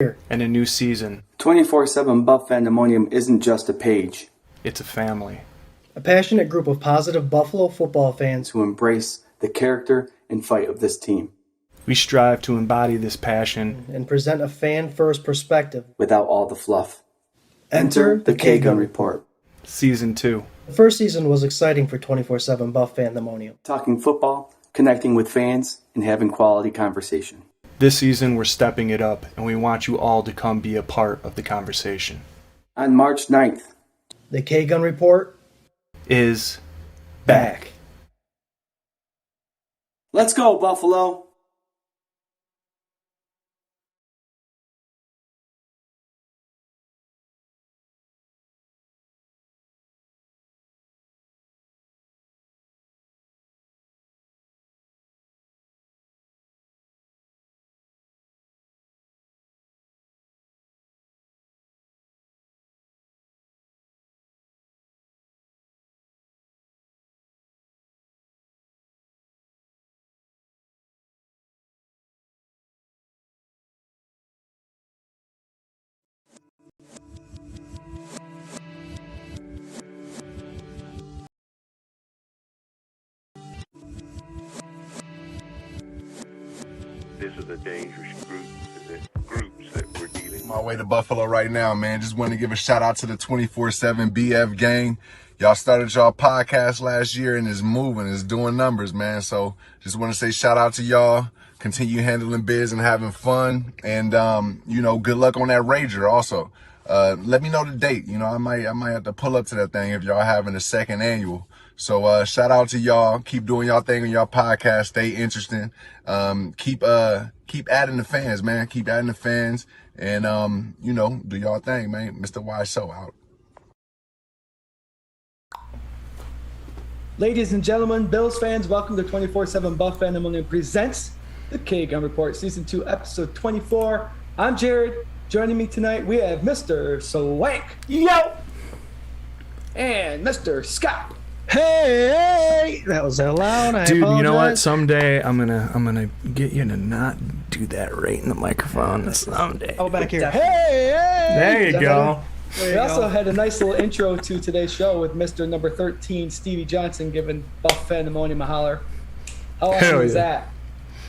And a new season. 24/7 Buff Pandemonium isn't just a page. It's a family. A passionate group of positive Buffalo football fans who embrace the character and fight of this team. We strive to embody this passion and present a fan-first perspective without all the fluff. Enter the K-Gun Report. Season 2. The first season was exciting for 24/7 Buff Pandemonium. Talking football, connecting with fans, and having quality conversation. This season we're stepping it up, and we want you all to come be a part of the conversation. On March 9th, the K-Gun Report is back. Let's go, Buffalo! This is a dangerous groups that we're dealing with. My way to Buffalo right now, man. Just want to give a shout out to the 24/7 BF gang. Y'all started y'all podcast last year and it's moving, it's doing numbers, man. So just want to say shout out to y'all. Continue handling biz and having fun. And, good luck on that Rager also. Let me know the date. I might have to pull up to that thing if y'all having a second annual. So, shout out to y'all. Keep doing y'all thing on y'all podcast. Stay interesting. Keep adding the fans, man. Keep adding the fans and, do y'all thing, man. Mr. Y Show out. Ladies and gentlemen, Bills fans, welcome to 24/7 Buff Pandemonium presents the K-Gun Report, Season 2, Episode 24. I'm Jarrod. Joining me tonight, we have Mr. Swank. Yo! And Mr. Scott. Hey! That was so loud. Dude, you know what? Someday I'm gonna get you to not do that right in the microphone. Someday. Oh, back here. Hey! There you go. We also had a nice little intro to today's show with Mr. Number 13, Stevie Johnson, giving Buff Pandemonium a holler. How awesome is that?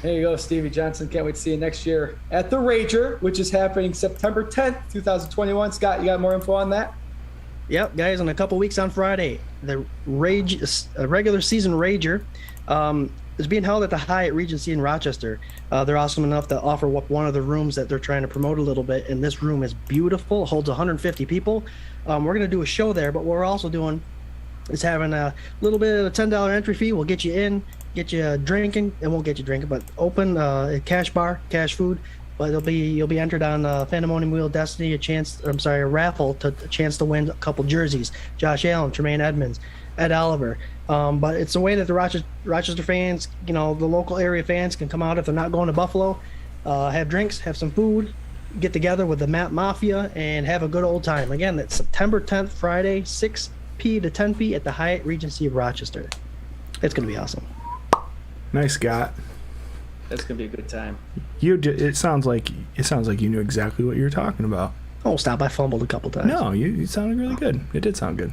There you go, Stevie Johnson. Can't wait to see you next year at the Rager, which is happening September 10th, 2021. Scott, you got more info on that? Yep, guys, in a couple weeks on Friday, the regular season Rager is being held at the Hyatt Regency in Rochester. They're awesome enough to offer one of the rooms that they're trying to promote a little bit, and this room is beautiful, holds 150 people. We're going to do a show there, but what we're also doing is having a little bit of a $10 entry fee. We'll get you in, get you drinking. It won't get you drinking, but open cash bar, cash food. But you'll be entered on Pandemonium Wheel Destiny, a raffle to a chance to win a couple jerseys. Josh Allen, Tremaine Edmonds, Ed Oliver. But it's a way that the Rochester fans, the local area fans can come out if they're not going to Buffalo, have drinks, have some food, get together with the Map Mafia, and have a good old time. Again, that's September 10th, Friday, 6 p to 10 p at the Hyatt Regency of Rochester. It's going to be awesome. Nice, Scott. That's gonna be a good time. It sounds like you knew exactly what you were talking about. Oh, stop! I fumbled a couple times. No, you sounded really good. It did sound good.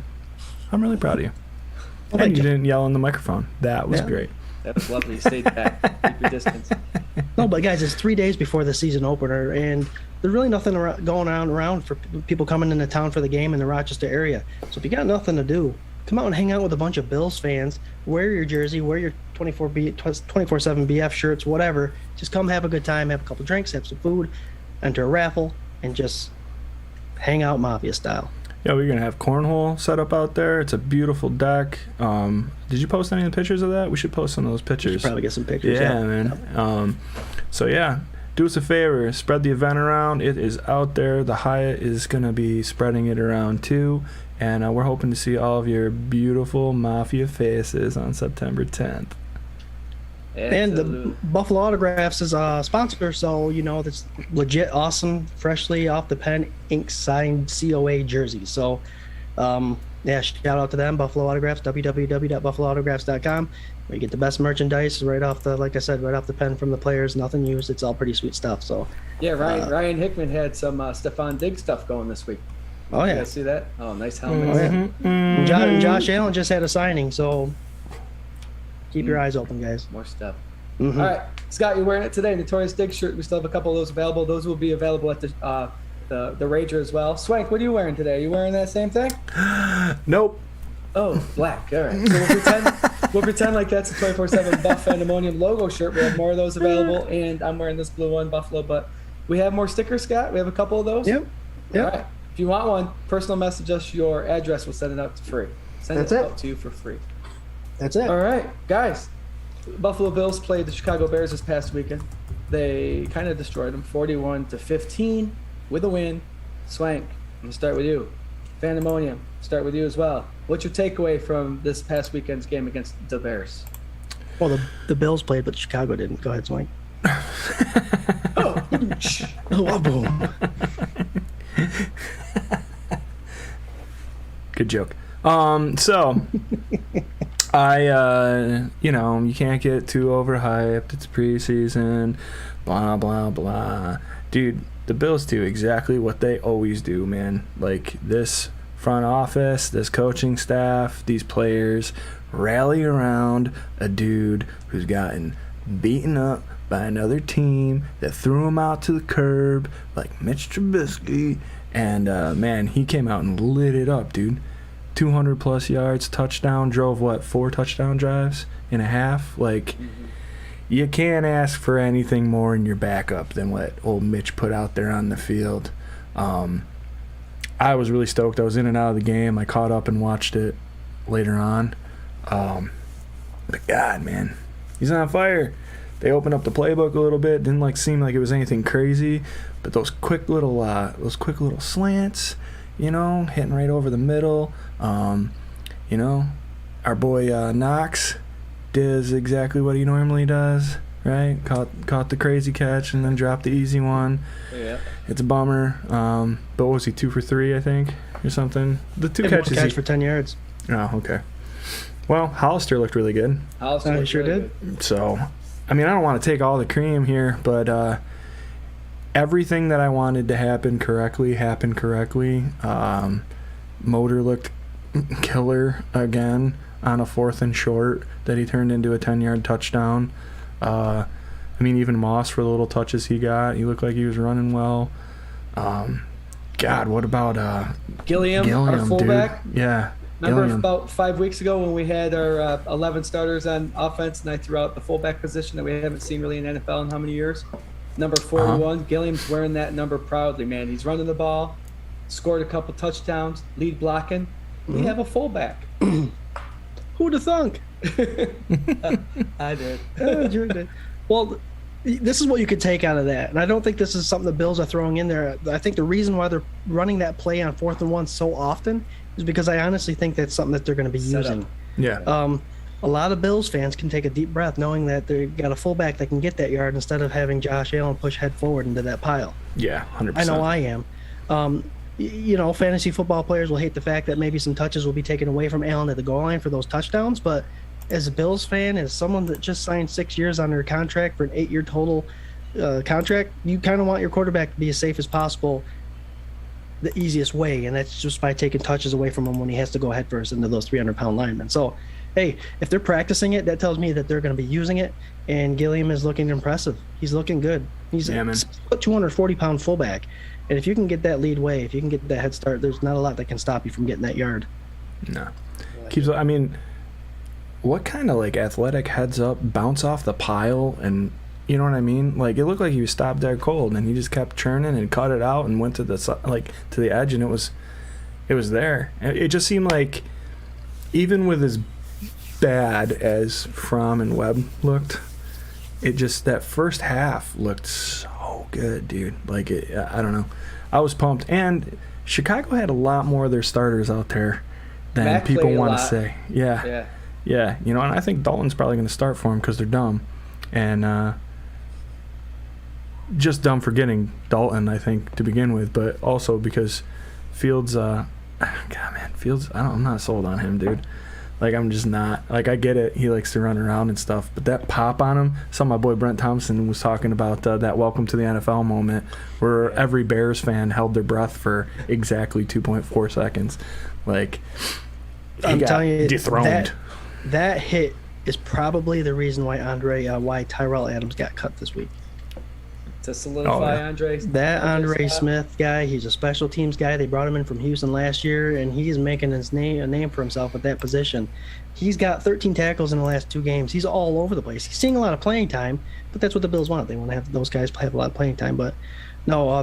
I'm really proud of you. Well, and you didn't yell in the microphone. That was great. That was lovely. You stayed back. Keep your distance. No, but guys, it's 3 days before the season opener, and there's really nothing going around for people coming into town for the game in the Rochester area. So if you got nothing to do, come out and hang out with a bunch of Bills fans. Wear your jersey, wear your 24/7 BF shirts, whatever. Just come have a good time, have a couple drinks, have some food, enter a raffle, and just hang out Mafia style. Yeah, we're going to have cornhole set up out there. It's a beautiful deck. Did you post any of the pictures of that? We should post some of those pictures. We should probably get some pictures. Yeah, man. Do us a favor. Spread the event around. It is out there. The Hyatt is going to be spreading it around too. And we're hoping to see all of your beautiful Mafia faces on September 10th. And the Buffalo Autographs is a sponsor, so that's legit, awesome, freshly off the pen, ink signed COA jersey. So, Yeah, shout out to them, Buffalo Autographs, www.buffaloautographs.com, where you get the best merchandise right off the, like I said, right off the pen from the players, nothing used. It's all pretty sweet stuff. So Yeah, Ryan Hickman had some Stephon Diggs stuff going this week. Oh, yeah. You guys see that? Oh, nice helmet. Oh, yeah. And Josh Allen just had a signing, so keep your eyes open, guys. More stuff. Mhm. All right, Scott, you're wearing it today. Notorious Diggs shirt. We still have a couple of those available. Those will be available at the Rager as well. Swank, what are you wearing today? Are you wearing that same thing? Nope. Oh, black. All right. So we'll pretend like that's a 24/7 Buff Pandemonium logo shirt. We have more of those available, and I'm wearing this blue one, Buffalo. But we have more stickers, Scott. We have a couple of those. Yep. All right. If you want one, personal message us your address. We'll send it out for free. That's it. Out to you for free. That's it. All right, guys. Buffalo Bills played the Chicago Bears this past weekend. They kind of destroyed them, 41-15, with a win. Swank, I'm gonna start with you. Pandemonium, start with you as well. What's your takeaway from this past weekend's game against the Bears? Well, the Bills played, but Chicago didn't. Go ahead, Swank. Oh, Oh, boom. Good joke. So I you can't get too overhyped. It's preseason, blah blah blah. Dude, the Bills do exactly what they always do, man. Like, this front office, this coaching staff, these players rally around a dude who's gotten beaten up by another team that threw him out to the curb, like Mitch Trubisky. And man, he came out and lit it up, dude. 200 plus yards, touchdown, drove 4 touchdown drives in a half. Like, you can't ask for anything more in your backup than what old Mitch put out there on the field. I was really stoked. I was in and out of the game. I caught up and watched it later on. But God, man, he's on fire. They opened up the playbook a little bit. Didn't seem like it was anything crazy, but those quick little slants, hitting right over the middle. Our boy Knox does exactly what he normally does, right? Caught the crazy catch and then dropped the easy one. yeah. It's a bummer. But what was he, 2 for 3, I think, or something? The two catches. Catch for 10 yards. Oh, okay. Well, Hollister looked really good. Hollister He sure did. So, I mean, I don't want to take all the cream here, but everything that I wanted to happen correctly happened correctly. Motor looked killer again on a 4th and short that he turned into a 10-yard touchdown. I mean, even Moss, for the little touches he got, he looked like he was running well. God, what about Gilliam, our fullback? Dude. Yeah. Remember Gilliam. about 5 weeks ago when we had our 11 starters on offense and I threw out the fullback position that we haven't seen really in NFL in how many years? Number 41. Gilliam's wearing that number proudly, man. He's running the ball, scored a couple touchdowns, lead blocking. We have a fullback. Who'd have thunk? I did. Drew did. Well, this is what you could take out of that. And I don't think this is something the Bills are throwing in there. I think the reason why they're running that play on 4th and 1 so often is because I honestly think that's something that they're going to be using. Yeah. A lot of Bills fans can take a deep breath knowing that they've got a fullback that can get that yard instead of having Josh Allen push head forward into that pile. Yeah, 100%. I know I am. Fantasy football players will hate the fact that maybe some touches will be taken away from Allen at the goal line for those touchdowns, but as a Bills fan, as someone that just signed 6 years under contract for an 8-year total contract, you kind of want your quarterback to be as safe as possible the easiest way, and that's just by taking touches away from him when he has to go headfirst into those 300-pound linemen. So, hey, if they're practicing it, that tells me that they're going to be using it, and Gilliam is looking impressive. He's looking good. He's a 240-pound fullback, and if you can get that lead way, if you can get that head start, there's not a lot that can stop you from getting that yard. No. I mean, what kind of athletic heads up, bounce off the pile, and you know what I mean? Like, it looked like he was stopped dead cold, and he just kept churning and cut it out and went to the to the edge, and it was there. It just seemed like, even with as bad as Fromm and Webb looked, that first half looked so good, dude. I don't know. I was pumped, and Chicago had a lot more of their starters out there than Mac people played a want to lot. say. Yeah. And I think Dalton's probably going to start for him because they're dumb, and just dumb for getting Dalton, I think, to begin with, but also because Fields God, man, Fields. I'm not sold on him, dude. Like, I'm just not. Like, I get it. He likes to run around and stuff, but that pop on him. Saw my boy Brent Thompson was talking about that welcome to the NFL moment where every Bears fan held their breath for exactly 2.4 seconds. Like, I'm telling you, dethroned. That hit is probably the reason why Tyrell Adams got cut this week. To solidify Andre. That Andre Smith guy, he's a special teams guy. They brought him in from Houston last year, and he's making a name for himself at that position. He's got 13 tackles in the last 2 games. He's all over the place. He's seeing a lot of playing time, but that's what the Bills want. They want to have those guys have a lot of playing time. But no, I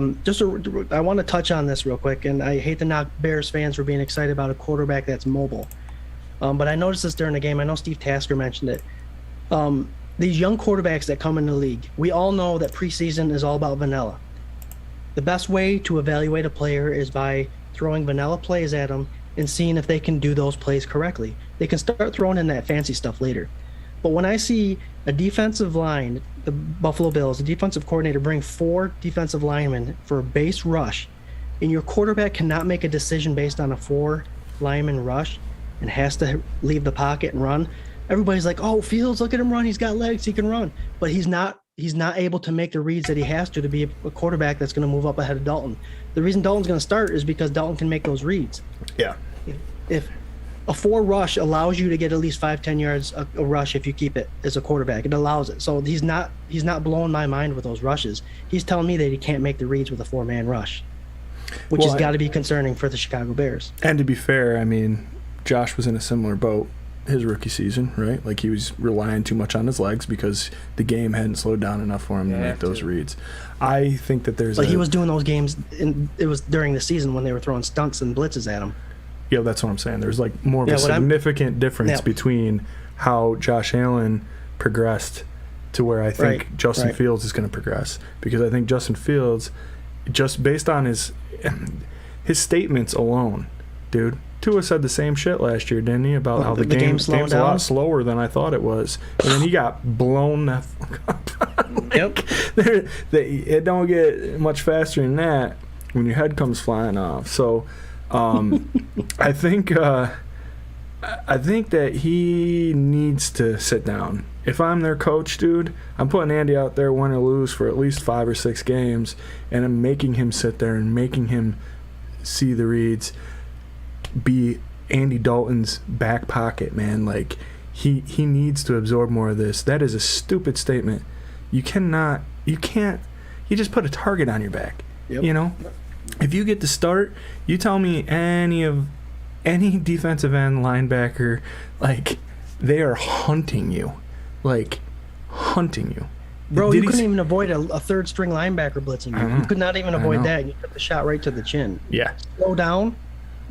want to touch on this real quick, and I hate to knock Bears fans for being excited about a quarterback that's mobile. But I noticed this during the game. I know Steve Tasker mentioned it. These young quarterbacks that come in the league, we all know that preseason is all about vanilla. The best way to evaluate a player is by throwing vanilla plays at them and seeing if they can do those plays correctly. They can start throwing in that fancy stuff later. But when I see a defensive line, the Buffalo Bills, a defensive coordinator bring 4 defensive linemen for a base rush, and your quarterback cannot make a decision based on a 4 lineman rush and has to leave the pocket and run, everybody's like, oh, Fields, look at him run. He's got legs. He can run. But he's not able to make the reads that he has to be a quarterback that's going to move up ahead of Dalton. The reason Dalton's going to start is because Dalton can make those reads. Yeah. If a 4 rush allows you to get at least 5-10 yards a rush if you keep it as a quarterback, it allows it. So he's not blowing my mind with those rushes. He's telling me that he can't make the reads with a 4-man rush, which has got to be concerning for the Chicago Bears. And to be fair, I mean, Josh was in a similar boat his rookie season, right? Like, he was relying too much on his legs because the game hadn't slowed down enough for him to make those reads. I think that there's he was doing those games, it was during the season when they were throwing stunts and blitzes at him. Yeah, that's what I'm saying. There's like more of a significant difference between how Josh Allen progressed to where I think Justin Fields is going to progress. Because I think Justin Fields, just based on his statements alone, dude, Tua said the same shit last year, didn't he? About how the game's a lot slower than I thought it was. And then he got blown the fuck up. It don't get much faster than that when your head comes flying off. So I think that he needs to sit down. If I'm their coach, dude, I'm putting Andy out there win or lose for at least 5 or 6 games, and I'm making him sit there and making him see the reads. Be Andy Dalton's back pocket, man. Like, he needs to absorb more of this. That is a stupid statement. You just put a target on your back. Yep. You know? If you get to start, you tell me any defensive end linebacker, like, they are hunting you. Like, hunting you. Bro, you couldn't even avoid a third string linebacker blitzing you. You could not even avoid that. You took the shot right to the chin. Yeah. Slow down.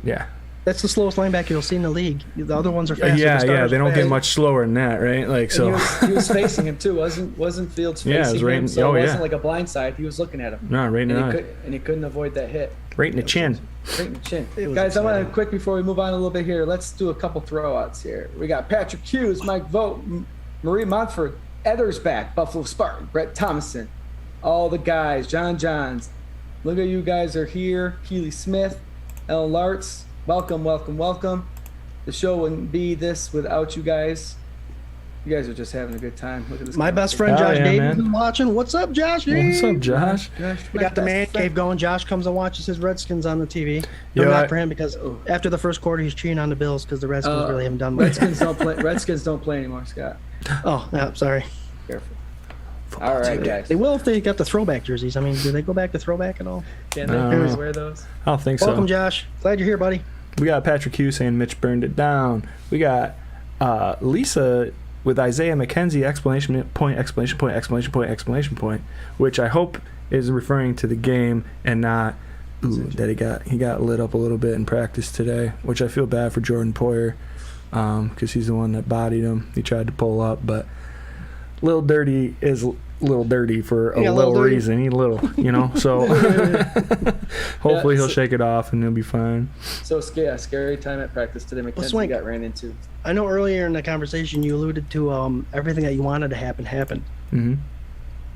Yeah. That's the slowest linebacker you'll see in the league. The other ones are faster. Yeah. They don't get much slower than that, right? Like, so. He was facing him too, wasn't Fields facing him? So it wasn't like a blind side. He was looking at him. No, right in the eye. And he couldn't avoid that hit. Right in the chin. Right in the chin. Guys, I want to quick before we move on a little bit here. Let's do a couple throwouts here. We got Patrick Hughes, Mike Vogt, Marie Montford, Ethersback, Buffalo Spartan, Brett Thomason, all the guys, John Johns. Look at you guys are here. Keely Smith, Ellen Lartz. Welcome. The show wouldn't be this without you guys. You guys are just having a good time. Look at this. My best friend Josh Davis is watching. What's up, Josh? What's up, Josh? We got the man cave going. Josh comes and watches his Redskins on the TV. No, not for him, because after the first quarter, he's cheating on the Bills because the Redskins really haven't done much. Redskins don't play anymore, Scott. Oh, yeah, sorry. Careful. All right, guys. They will if they got the throwback jerseys. I mean, do they go back to throwback at all? Can they always wear those? I don't think so. Welcome, Josh. Glad you're here, buddy. We got Patrick Hughes saying Mitch burned it down. We got Lisa with Isaiah McKenzie, exclamation point, which I hope is referring to the game and not that he got lit up a little bit in practice today, which I feel bad for Jordan Poyer because he's the one that bodied him. He tried to pull up, but Lil Dirty is Little Dirty for a little reason. He little, so hopefully he'll shake it off and he'll be fine. So scary time at practice today. McKenzie got ran into. I know earlier in the conversation you alluded to everything that you wanted to happen happened. Mm-hmm.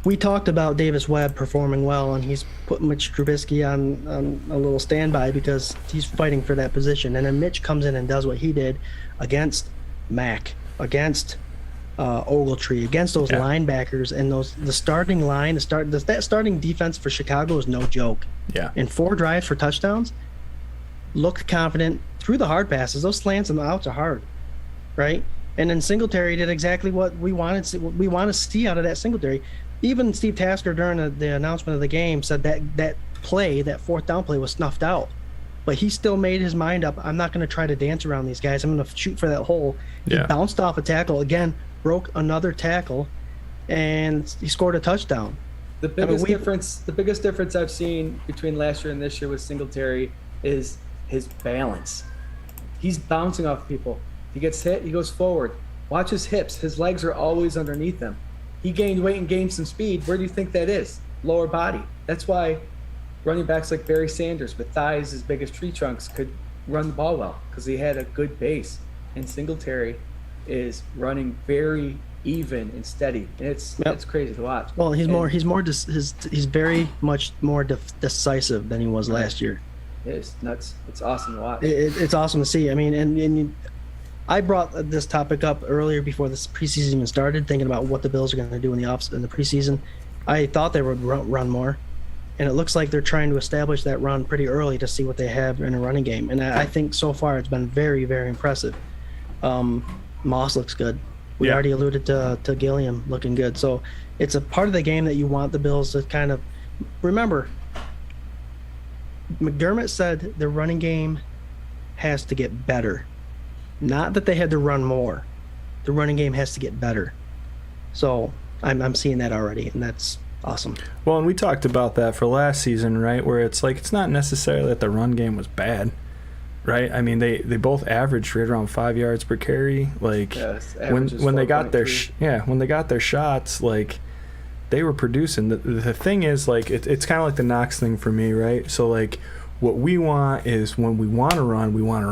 We talked about Davis Webb performing well, and he's put Mitch Trubisky on a little standby because he's fighting for that position. And then Mitch comes in and does what he did against Mack, against Ogletree, against those linebackers, and the starting line. That starting defense for Chicago is no joke. Yeah. And 4 drives for touchdowns, looked confident, threw the hard passes. Those slants and the outs are hard, right? And then Singletary did exactly what we want to see out of that Singletary. Even Steve Tasker during the announcement of the game said that play, that 4th down play, was snuffed out. But he still made his mind up. I'm not going to try to dance around these guys. I'm going to shoot for that hole. He bounced off a tackle again, broke another tackle, and he scored a touchdown. The biggest difference I've seen between last year and this year with Singletary is his balance. He's bouncing off people. He gets hit, he goes forward. Watch his hips. His legs are always underneath him. He gained weight and gained some speed. Where do you think that is? Lower body. That's why running backs like Barry Sanders with thighs as big as tree trunks could run the ball well, because he had a good base. And Singletary is running very even and steady. And it's crazy to watch. Well, he's very much more decisive than he was last year. It is nuts. It's awesome to watch. It's awesome to see. I mean, I brought this topic up earlier before this preseason even started, thinking about what the Bills are going to do in the preseason. I thought they would run more, and it looks like they're trying to establish that run pretty early to see what they have in a running game. And I think so far it's been very, very impressive. Moss looks good. We already alluded to Gilliam looking good. So it's a part of the game that you want the Bills to kind of remember. McDermott said the running game has to get better. Not that they had to run more. The running game has to get better. So I'm seeing that already, and that's awesome. Well, and we talked about that for last season, right? Where it's like it's not necessarily that the run game was bad, right? I mean, they both averaged right around 5 yards per carry. Like when they got their when they got their shots, like they were producing. The thing is, like it's kind of like the Knox thing for me, right? So like what we want is when we want to run it. We want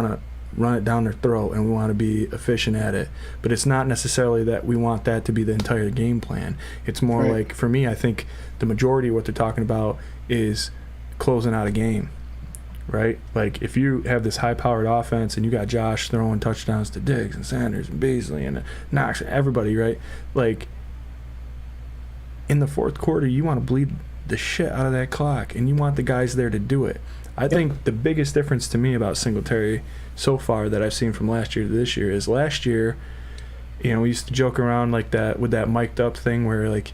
to run it down their throat, and we want to be efficient at it. But it's not necessarily that we want that to be the entire game plan. It's more like, for me, I think the majority of what they're talking about is closing out a game, right? Like if you have this high-powered offense and you got Josh throwing touchdowns to Diggs and Sanders and Beasley and Knox and everybody, right? Like in the 4th quarter, you want to bleed the shit out of that clock, and you want the guys there to do it. I think the biggest difference to me about Singletary so far that I've seen from last year to this year is last year, we used to joke around like that with that mic'd up thing where like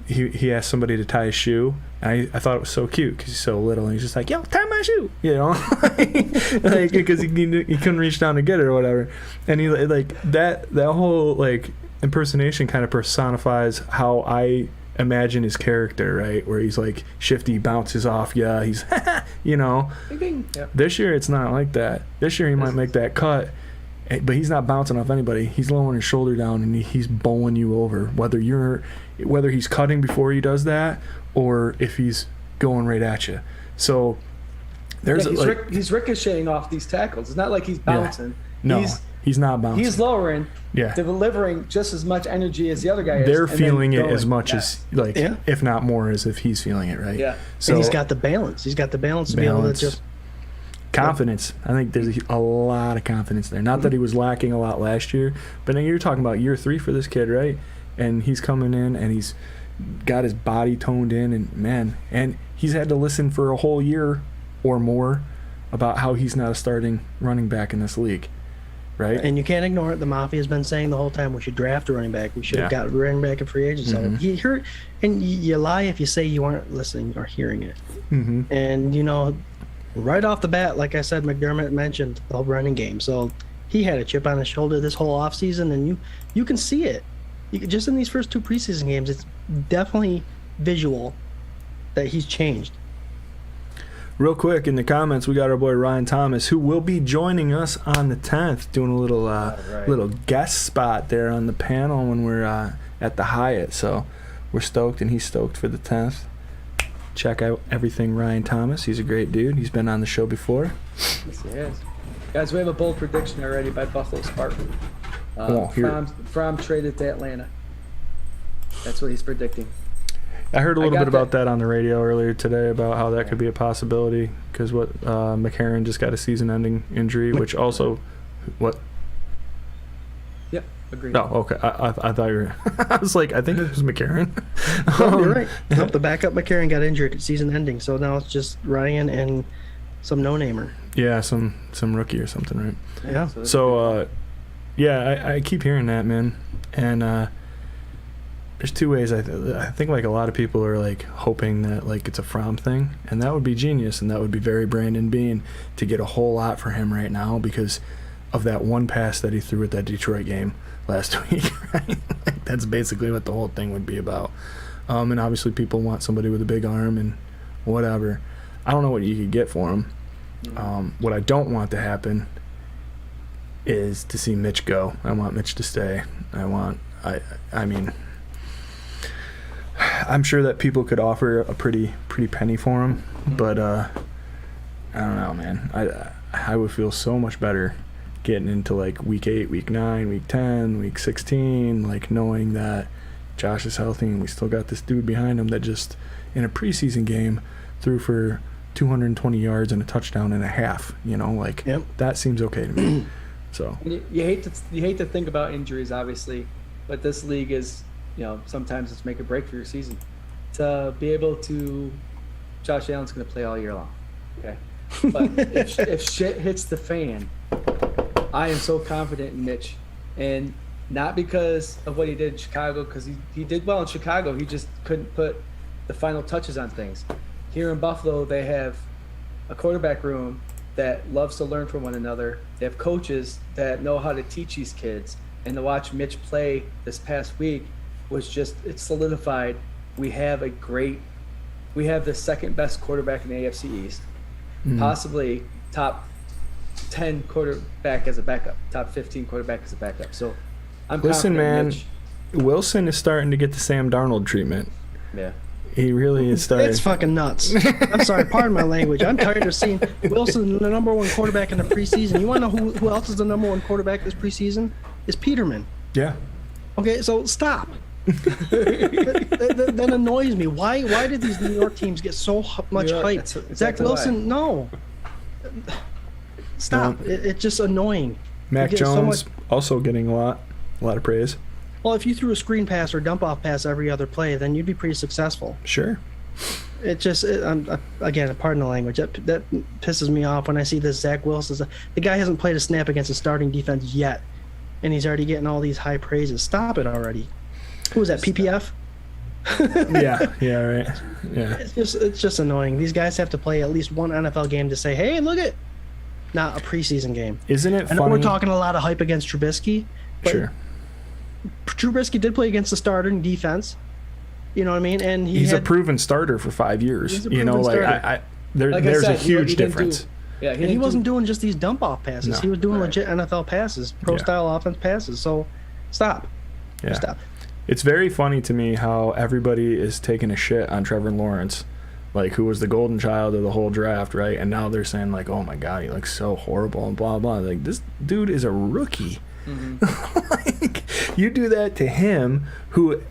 he asked somebody to tie his shoe, and I thought it was so cute because he's so little, and he's just like, yo, tie my shoe, like because he couldn't reach down to get it or whatever, and he like that whole like impersonation kind of personifies how I imagine his character, right? Where he's like shifty, bounces off, he's This year it's not like that. This year he might make that cut, but he's not bouncing off anybody. He's lowering his shoulder down and he's bowling you over, whether he's cutting before he does that or if he's going right at you. So he's ricocheting off these tackles. It's not like he's bouncing. No, he's not bouncing. He's lowering, delivering just as much energy as the other guy is. They're feeling it as much as, if not more, as if he's feeling it, right? Yeah. So and he's got the balance. He's got the balance to be able to just... Confidence. I think there's a lot of confidence there. Not that he was lacking a lot last year, but then you're talking about year 3 for this kid, right? And he's coming in and he's got his body toned in, and he's had to listen for a whole year or more about how he's not a starting running back in this league. Right. And you can't ignore it. The Mafia has been saying the whole time we should draft a running back. We should have got a running back in free agency. So he heard, and you lie if you say you aren't listening or hearing it. And right off the bat, like I said, McDermott mentioned the running game. So he had a chip on his shoulder this whole offseason, and you can see it. Just in these first 2 preseason games, it's definitely visual that he's changed. Real quick, in the comments, we got our boy Ryan Thomas, who will be joining us on the 10th, doing a little guest spot there on the panel when we're at the Hyatt. So we're stoked, and he's stoked for the 10th. Check out everything Ryan Thomas. He's a great dude. He's been on the show before. Yes, he has. Guys, we have a bold prediction already by Buffalo Spartan. Fromm traded to Atlanta. That's what he's predicting. I heard a little got bit about that on the radio earlier today about how that could be a possibility because McCarron just got a season-ending injury, which also what? Yep, agreed. Oh, okay. I thought you were. I was like, I think it was McCarron. You're right. Nope, the backup McCarron got injured season ending, so now it's just Ryan and some no-namer. Yeah, some rookie or something, right? Yeah. So, I keep hearing that, man, and there's two ways. I think like a lot of people are like hoping that like it's a Fromm thing, and that would be genius, and that would be very Brandon Beane to get a whole lot for him right now because of that one pass that he threw at that Detroit game last week. Right? Like, that's basically what the whole thing would be about. And obviously people want somebody with a big arm and whatever. I don't know what you could get for him. What I don't want to happen is to see Mitch go. I want Mitch to stay. I mean, I'm sure that people could offer a pretty penny for him, but I don't know, man. I would feel so much better getting into like week 8, week 9, week 10, week 16, like knowing that Josh is healthy and we still got this dude behind him that just in a preseason game threw for 220 yards and a touchdown and a half. You know, like that seems okay to me. So you hate to think about injuries, obviously, but this league is, you know, sometimes it's make or break for your season. To be able to, Josh Allen's going to play all year long, okay? But if shit hits the fan, I am so confident in Mitch, and not because of what he did in Chicago, because he did well in Chicago. He just couldn't put the final touches on things. Here in Buffalo, they have a quarterback room that loves to learn from one another. They have coaches that know how to teach these kids. And to watch Mitch play this past week was just, it solidified. We have the second best quarterback in the AFC East, possibly top 10 quarterback as a backup, top 15 quarterback as a backup. So I'm listen, man, Mitch. Wilson is starting to get the Sam Darnold treatment. Yeah. He really is starting. It's fucking nuts. I'm sorry, pardon my language. I'm tired of seeing Wilson, the number one quarterback in the preseason. You want to know who else is the number one quarterback this preseason? Is Peterman. Yeah. Okay, so stop. That annoys me. Why did these New York teams get so much hype? Exactly Zach Wilson, why. No. Stop. No. It's just annoying. Mac You get so Jones much- also getting a lot of praise. Well, if you threw a screen pass or dump off pass every other play, then you'd be pretty successful. Sure. It just, again, pardon the language, that pisses me off when I see this Zach Wilson. The guy hasn't played a snap against a starting defense yet, and he's already getting all these high praises. Stop it already. Who was that, PPF? yeah, right. Yeah. It's just annoying. These guys have to play at least one NFL game to say, hey, look it. Not a preseason game. Isn't it I funny? know we're talking a lot of hype against Trubisky, but Sure. Trubisky did play against the starting defense. You know what I mean? And He's a proven starter for 5 years. He's a You know, proven like starter. there's a said, he huge didn't difference. and he wasn't doing just these dump off passes. No. He was doing legit NFL passes, pro style offense passes. So stop. Yeah. Stop. It's very funny to me how everybody is taking a shit on Trevor Lawrence, like who was the golden child of the whole draft, right? And now they're saying like, oh my God, he looks so horrible and blah, blah. Like, this dude is a rookie. Like, you do that to him, who,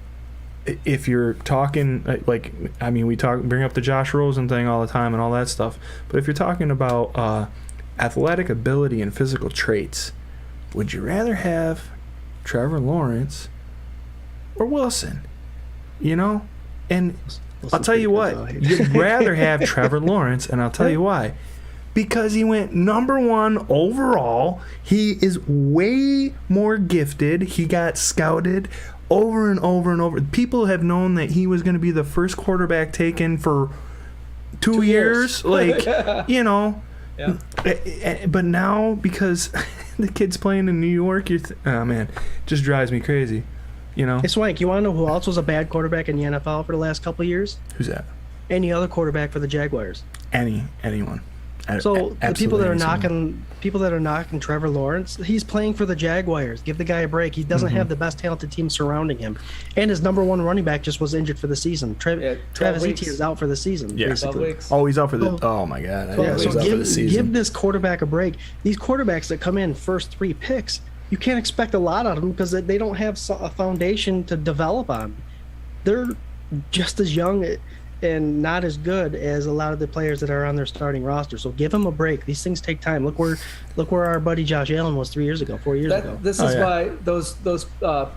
if you're talking, like, I mean, bring up the Josh Rosen thing all the time and all that stuff, but if you're talking about athletic ability and physical traits, would you rather have Trevor Lawrence or Wilson? You know? And I'll tell you what, you'd rather have Trevor Lawrence, and I'll tell you why. Because he went number 1 overall. He is way more gifted. He got scouted over and over and over. People have known that he was going to be the first quarterback taken for 2 years. Like, you know. Yeah. But now, because the kid's playing in New York, oh man, just drives me crazy. You know? Hey, Swank, you want to know who else was a bad quarterback in the NFL for the last couple of years? Who's that? Any other quarterback for the Jaguars. Anyone. So the people that are Absolutely knocking Trevor Lawrence, he's playing for the Jaguars. Give the guy a break. He doesn't have the best talented team surrounding him, and his number 1 running back just was injured for the season. Travis 12 weeks. Etienne is out for the season. Yeah. Basically. 12 weeks. Oh, he's out for the. So- Oh my God! So, Yeah, so he's out for the season. give this quarterback a break. These quarterbacks that come in first 3 picks, you can't expect a lot out of them because they don't have a foundation to develop on. they're just as young and not as good as a lot of the players that are on their starting roster. So give them a break. These things take time. Look where our buddy Josh Allen was 4 years ago. This is why those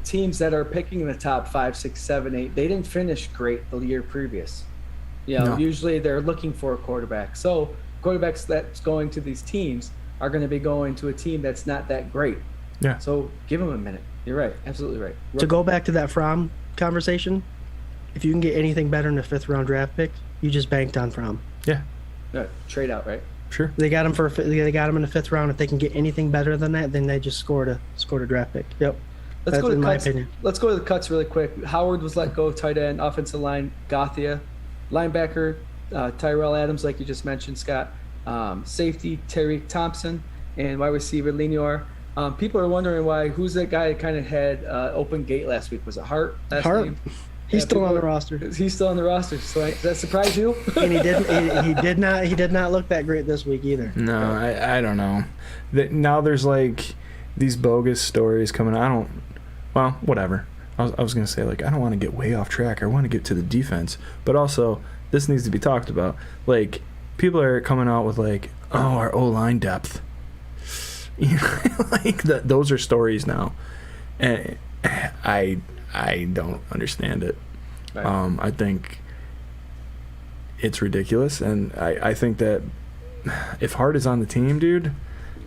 teams that are picking in the top 5, 6, 7, 8, they didn't finish great the year previous. Usually they're looking for a quarterback. So quarterbacks that's going to these teams are going to be going to a team that's not that great. Yeah. So give them a minute. You're right. Absolutely right. To go back to that Fromm conversation, if you can get anything better than a 5th-round draft pick, you just banked on Fromm. Yeah. Trade out, right? Sure. They got him in the 5th round. If they can get anything better than that, then they just scored a draft pick. Yep. Let's go to my cuts. opinion. Let's go to the cuts really quick. Howard was let go, tight end, offensive line, Gothia, linebacker, Tyrell Adams, like you just mentioned, Scott, safety, Tariq Thompson, and wide receiver, Lenior. People are wondering who's that guy that kind of had open gate last week? Was it Hart? Hart. He's still on the roster. He's still on the roster. So does that surprise you? And he didn't. He did not look that great this week either. No, I don't know. Now there's like these bogus stories coming. Well, whatever. I was gonna say, like, I don't want to get way off track. I want to get to the defense, but also this needs to be talked about. Like, people are coming out with like, oh, our O-line depth. Like those are stories now, and I don't understand it. Right. I think it's ridiculous, and I think that if Hart is on the team, dude,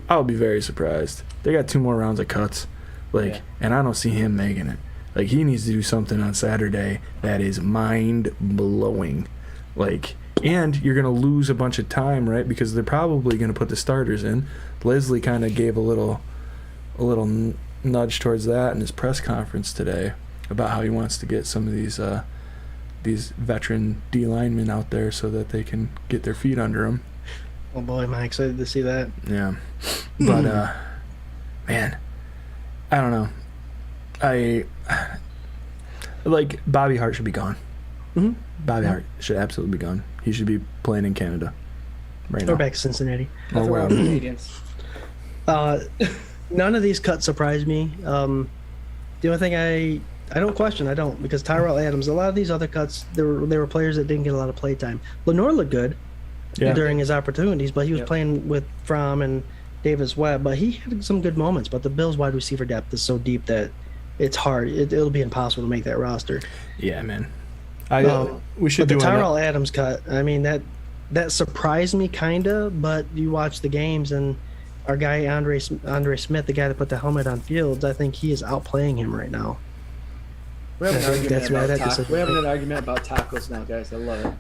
I'll be very surprised. They got 2 more rounds of cuts, and I don't see him making it. Like, he needs to do something on Saturday that is mind-blowing. Like, and you're going to lose a bunch of time, right? Because they're probably going to put the starters in. Leslie kind of gave a little nudge towards that in his press conference today about how he wants to get some of these veteran D linemen out there so that they can get their feet under them. Oh boy, am I excited to see that. Yeah. But, man, I don't know. Like, Bobby Hart should be gone. Mm-hmm. Bobby Hart should absolutely be gone. He should be playing in Canada right now. Or back to Cincinnati. Or wherever. None of these cuts surprise me. The only thing I don't question, because Tyrell Adams, a lot of these other cuts, there were players that didn't get a lot of play time. Lenore looked good during his opportunities, but he was playing with Fromm and Davis Webb, but he had some good moments. But the Bills' wide receiver depth is so deep that it's hard. It'll be impossible to make that roster. Yeah, man. We should do the Tyrell Adams cut. I mean, that surprised me kinda, but you watch the games and our guy Andre Smith, the guy that put the helmet on Fields, I think he is outplaying him right now. We're having an argument about tacos now, guys. I love it.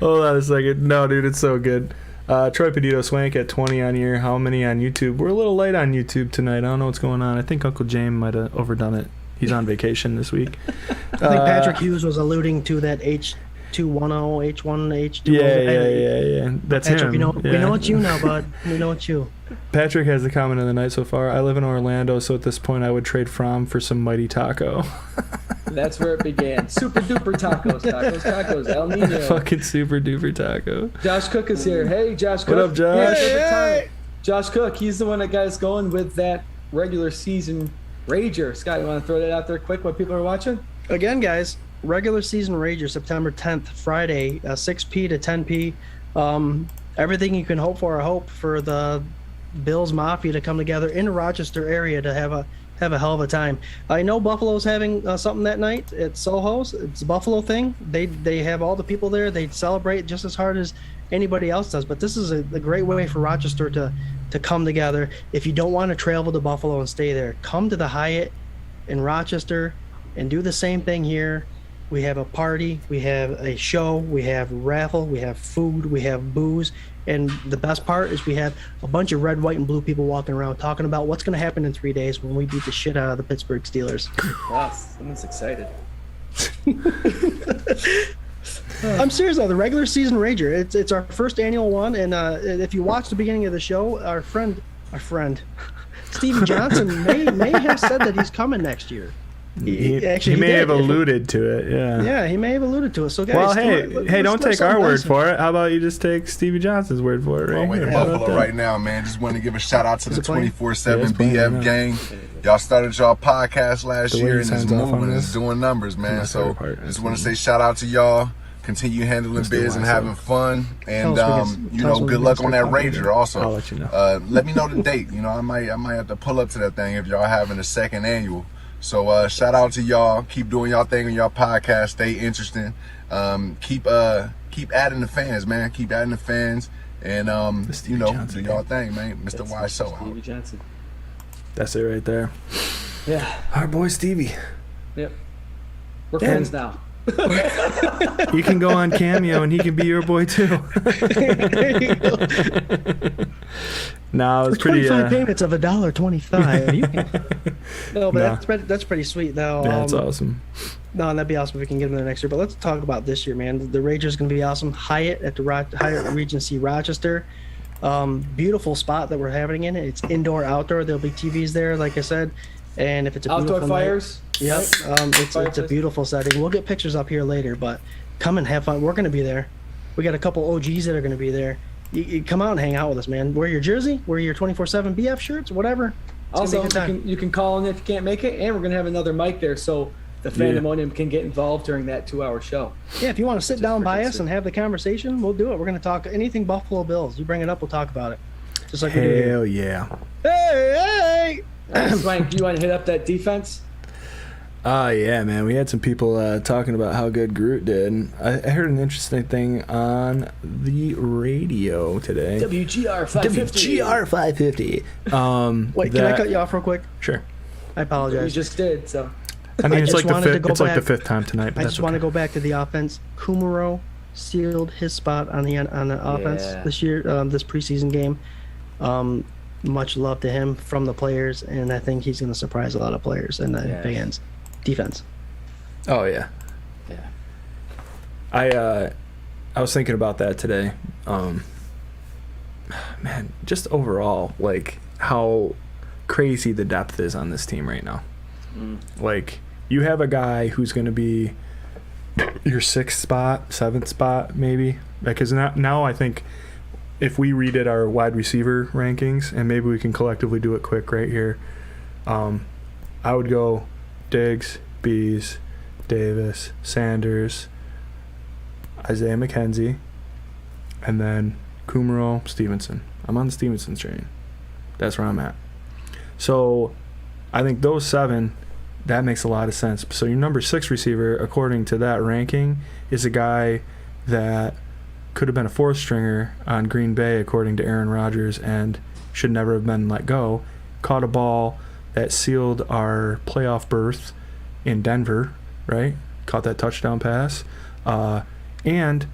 Hold on a second. No, dude, it's so good. Troy Pedito, Swank at 20 on here. How many on YouTube? We're a little late on YouTube tonight. I don't know what's going on. I think Uncle James might have overdone it. He's on vacation this week. I think Patrick Hughes was alluding to that H210, H1, H2. Yeah. That's Patrick, him. We know it's you now, bud. We know it's you. Patrick has the comment of the night so far. I live in Orlando, so at this point I would trade Fromm for some Mighty Taco. That's where it began. Super duper tacos. El Nino. Fucking super duper taco. Josh Cook is here. Hey, Josh Cook. What up, Josh? Hey. Josh Cook, he's the one that got us going with that regular season rager. Scott, you want to throw that out there quick while people are watching? Again, guys, regular season rager, September 10th, Friday, 6p to 10p. Everything you can hope for the Bills Mafia to come together in the Rochester area to have a hell of a time. I know Buffalo's having something that night at Soho's. It's a Buffalo thing. They have all the people there. They celebrate just as hard as anybody else does. But this is a great way for Rochester to come together. If you don't want to travel to Buffalo and stay there, come to the Hyatt in Rochester and do the same thing here. We have a party, we have a show, we have raffle, we have food, we have booze, and the best part is we have a bunch of red, white, and blue people walking around talking about what's going to happen in 3 days when we beat the shit out of the Pittsburgh Steelers. Wow, someone's excited. I'm serious though. The regular season rager. It's our first annual one, and if you watch the beginning of the show, our friend Stevie Johnson may have said that he's coming next year. He may have alluded to it. Yeah, he may have alluded to it. So guys, well, hey, don't take our word for it. How about you just take Stevie Johnson's word for it? Right? We're in Buffalo right now, man. Just want to give a shout out to the 24/7 BF gang. Y'all started y'all podcast last The way year he and it's signs off on moving, this. it's doing numbers, man. My So favorite part. just want to say shout out to y'all. Continue handling Mr. biz and Wise, having fun, and Tell us when we you can- tell us know, when good we luck can on start that talking. Ranger. Also, I'll let you know. let me know the date. You know, I might have to pull up to that thing if y'all having a second annual. So shout out to y'all. Keep doing y'all thing on y'all podcast. Stay interesting. Keep adding the fans, man. Keep adding the fans, and Stevie you know, Johnson, do y'all man. thing, man. Mr. Wise Show. Stevie Johnson. That's it right there. Yeah. Our boy Stevie. Yep. We're Yeah. friends now. You can go on Cameo and he can be your boy too. No, it's pretty. 25 payments of $1.25. No, but Nah. that's pretty sweet. Now, Yeah, it's awesome. no, that'd be awesome if we can get them there next year. But let's talk about this year, man. The Rager's going to be awesome. Hyatt at the Hyatt Regency Rochester. Beautiful spot that we're having in it. It's indoor, outdoor. There'll be TVs there, like I said. And if it's a Outdoor beautiful night- fires. Yep. It's a Fireplace. beautiful setting. We'll get pictures up here later, but come and have fun. We're going to be there. We got a couple OGs that are going to be there. You come out and hang out with us, man. Wear your jersey, wear your 24/7 BF shirts, whatever. It's Also, gonna be a good time. you can call in if you can't make it, and we're gonna have another mic there, so the Fandemonium can get involved during that 2-hour show. Yeah, if you want to sit down by freaking us sick. and have the conversation, we'll do it. We're going to talk anything Buffalo Bills. You bring it up, we'll talk about it. Just like we do here. Hell yeah. Hey, hey! Swank, you want to hit up that defense? Yeah, man. We had some people talking about how good Groot did. I heard an interesting thing on the radio today. WGR 550. WGR 550. Wait, can I cut you off real quick? Sure. I You apologize. just did, so. I mean, I it's just like the wanted to fifth. go It's like the back. fifth time tonight. But I that's just want to okay. go back to the offense. Kumaro sealed his spot on the offense Yeah. this year, this preseason game. Much love to him from the players, and I think he's going to surprise a lot of players and the Yes. fans. Defense. Oh yeah. Yeah. I was thinking about that today. Man, just overall, like how crazy the depth is on this team right now. Like you have a guy who's going to be your sixth spot, seventh spot, maybe. Because now I think if we redid our wide receiver rankings, and maybe we can collectively do it quick right here, I would go Diggs, Bees, Davis, Sanders, Isaiah McKenzie, and then Kumaro, Stevenson. I'm on the Stevenson train. That's where I'm at. So I think those seven, that makes a lot of sense. So your number 6 receiver, according to that ranking, is a guy that could have been a fourth stringer on Green Bay, according to Aaron Rodgers, and should never have been let go. Caught a ball that sealed our playoff berth in Denver, right? Caught that touchdown pass. And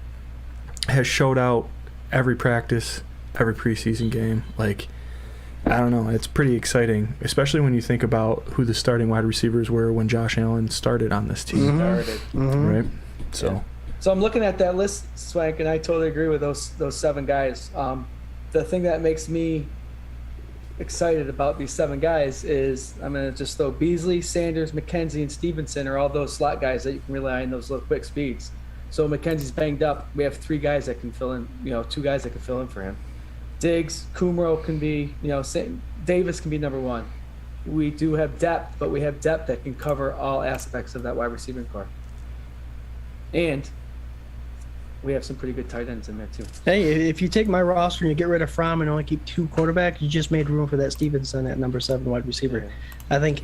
has showed out every practice, every preseason game. Like, I don't know. It's pretty exciting, especially when you think about who the starting wide receivers were when Josh Allen started on this team, Started. right? So, So I'm looking at that list, Swank, and I totally agree with those 7 guys. The thing that makes me excited about these 7 guys is I'm going to just throw Beasley, Sanders, McKenzie, and Stevenson are all those slot guys that you can rely on those little quick speeds. So McKenzie's banged up. We have 3 guys that can fill in, 2 guys that can fill in for him. Diggs, Kumaro can be, Davis can be number 1. We do have depth, but we have depth that can cover all aspects of that wide receiving core. And we have some pretty good tight ends in there too. Hey, if you take my roster and you get rid of Fromm and only keep 2 quarterbacks, you just made room for that Stevenson at number 7 wide receiver. Yeah. I think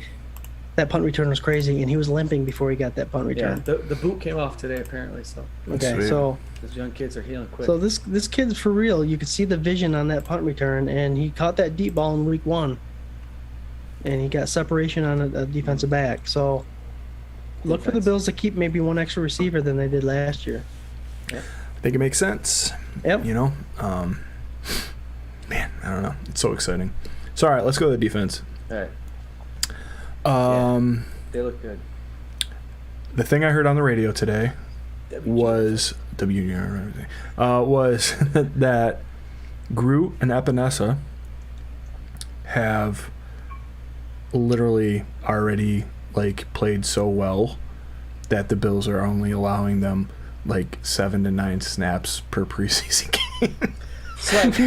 that punt return was crazy, and he was limping before he got that punt Yeah, return. the boot came off today apparently, so Okay, Sweet. so those young kids are healing quick. this kid's for real. You could see the vision on that punt return, and he caught that deep ball in week 1, and he got separation on a defensive back. So look for the Defense. Bills to keep maybe 1 extra receiver than they did last year. I think it makes sense. Yep. Man, I don't know. It's so exciting. So, all right, let's go to the defense. All right, they look good. The thing I heard on the radio today was was that Groot and Epinesa have literally already played so well that the Bills are only allowing them 7 to 9 snaps per preseason game.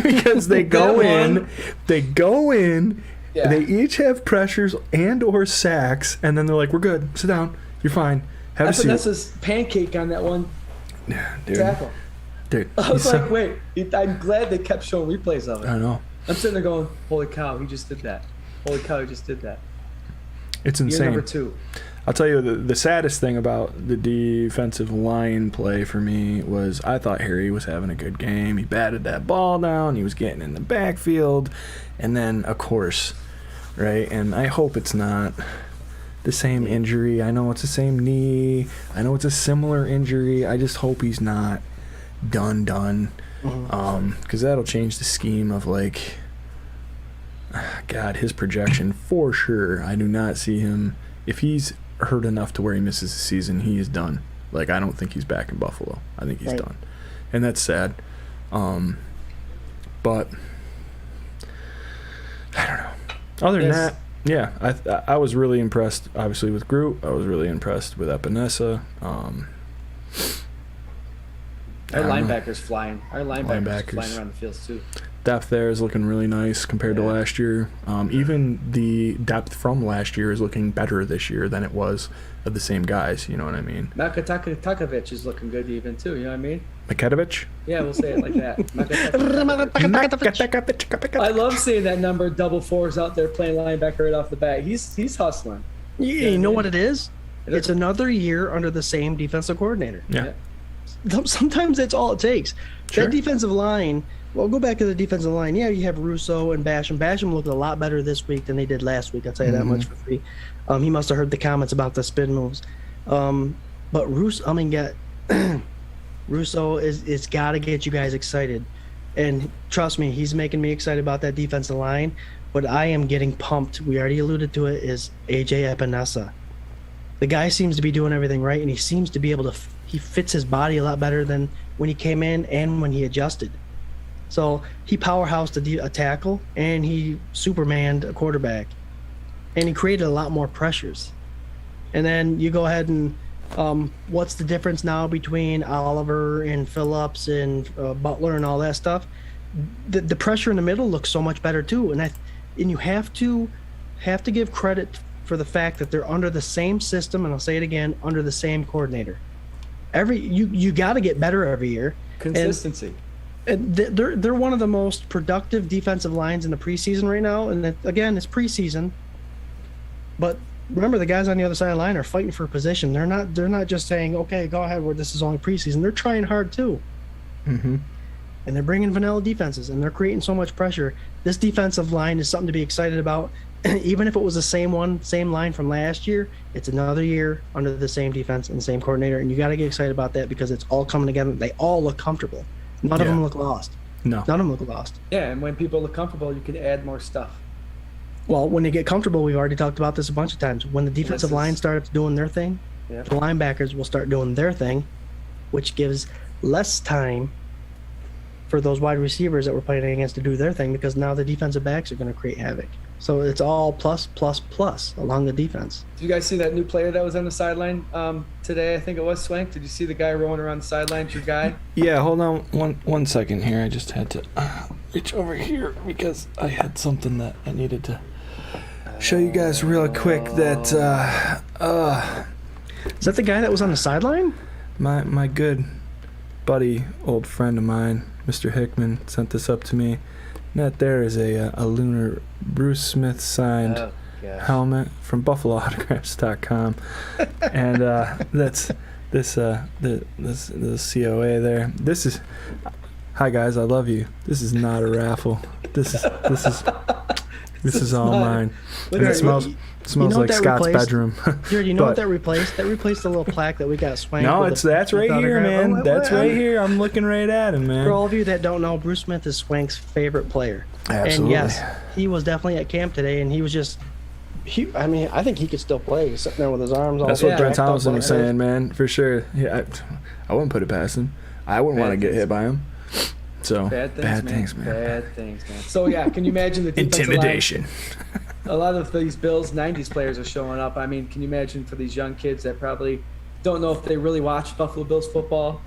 Because they go in Yeah. They each have pressures and or sacks, and then they're like, "We're good. Sit down. You're fine. Have a seat." Epenesa's pancake on that one Yeah, dude. tackle. Dude, I was he's like, so- wait. I'm glad they kept showing replays of it. I know. I'm sitting there going, holy cow, he just did that. Holy cow, he just did that. It's Year insane. number 2. I'll tell you the saddest thing about the defensive line play for me was I thought Harry was having a good game. He batted that ball down. He was getting in the backfield. And then, of course, right, and I hope it's not the same injury. I know it's the same knee. I know it's a similar injury. I just hope he's not done. Because that'll change the scheme of, like, God, his projection for sure. I do not see him. If he's hurt enough to where he misses the season, he is done. Like, I don't think he's back in Buffalo. I think he's Right. done. And that's sad. But I don't know. Other than Yes. that, yeah, I was really impressed, obviously, with Groot. I was really impressed with Epinesa. Our I don't know. linebackers flying. Our linebackers flying around the fields too. Depth there is looking really nice compared to Yeah. last year. Even the depth from last year is looking better this year than it was of the same guys. You know what I mean? Takovic is looking good even too. You know what I mean? Maketovic? Yeah, we'll say it like that. I love seeing that number 4s out there playing linebacker right off the bat. He's hustling. You know what it is? It's another year under the same defensive coordinator. Yeah. Sometimes that's all it takes. Sure. That defensive line, well, go back to the defensive line. Yeah, you have Russo and Basham. Basham looked a lot better this week than they did last week. I'll tell you that much for free. He must have heard the comments about the spin moves. But Russo is got to get you guys excited. And trust me, he's making me excited about that defensive line. But I am getting pumped. We already alluded to it, is AJ Epinesa. The guy seems to be doing everything right, and he seems to be able to he fits his body a lot better than when he came in and when he adjusted. So he powerhoused a tackle, and he supermaned a quarterback, and he created a lot more pressures. And then you go ahead and what's the difference now between Oliver and Phillips and Butler and all that stuff? The pressure in the middle looks so much better too, and you have to give credit for the fact that they're under the same system, and I'll say it again, under the same coordinator. You got to get better every year. Consistency. And they're one of the most productive defensive lines in the preseason right now. And again, it's preseason, but remember the guys on the other side of the line are fighting for position. They're not just saying, okay, go ahead, where this is only preseason. They're trying hard too. Mm-hmm. And they're bringing vanilla defenses, and they're creating so much pressure. This defensive line is something to be excited about. Even if it was the same line from last year, it's another year under the same defense and the same coordinator, and you got to get excited about that because it's all coming together. They all look comfortable. None of them look lost. No. None of them look lost. Yeah, and when people look comfortable, you can add more stuff. Well, when they get comfortable, we've already talked about this a bunch of times. When the defensive line starts doing their thing, Yeah. the linebackers will start doing their thing, which gives less time for those wide receivers that we're playing against to do their thing, because now the defensive backs are going to create havoc. So it's all plus along the defense. Did you guys see that new player that was on the sideline today? I think it was Swank. Did you see the guy rolling around the sideline? Your guy? Yeah, hold on one second here. I just had to reach over here because I had something that I needed to show you guys real quick. That Is that the guy that was on the sideline? my good buddy, old friend of mine, Mr. Hickman, sent this up to me. And that there is a lunar Bruce Smith signed helmet from BuffaloAutographs.com, and that's this COA there. This is, hi guys, I love you. This is not a raffle. This is all mine. And it smells like Scott's bedroom. Jared, you know what that replaced? That replaced the little plaque that we got Swank. No, with that's right here, autograph. man. That's right here. I'm looking right at him, man. For all of you that don't know, Bruce Smith is Swank's favorite player. Absolutely. And yes, he was definitely at camp today, and he was just. I think he could still play. He's sitting there with his arms all. That's what Brent jacked up Thompson like was that. saying, man, for sure. Yeah, I wouldn't put it past him. I wouldn't want to get hit by him. So Bad things, man. man. Bad things, man. So yeah, can you imagine the defensive line? Intimidation. A lot of these Bills 90s players are showing up. I mean, can you imagine for these young kids that probably don't know if they really watch Buffalo Bills football?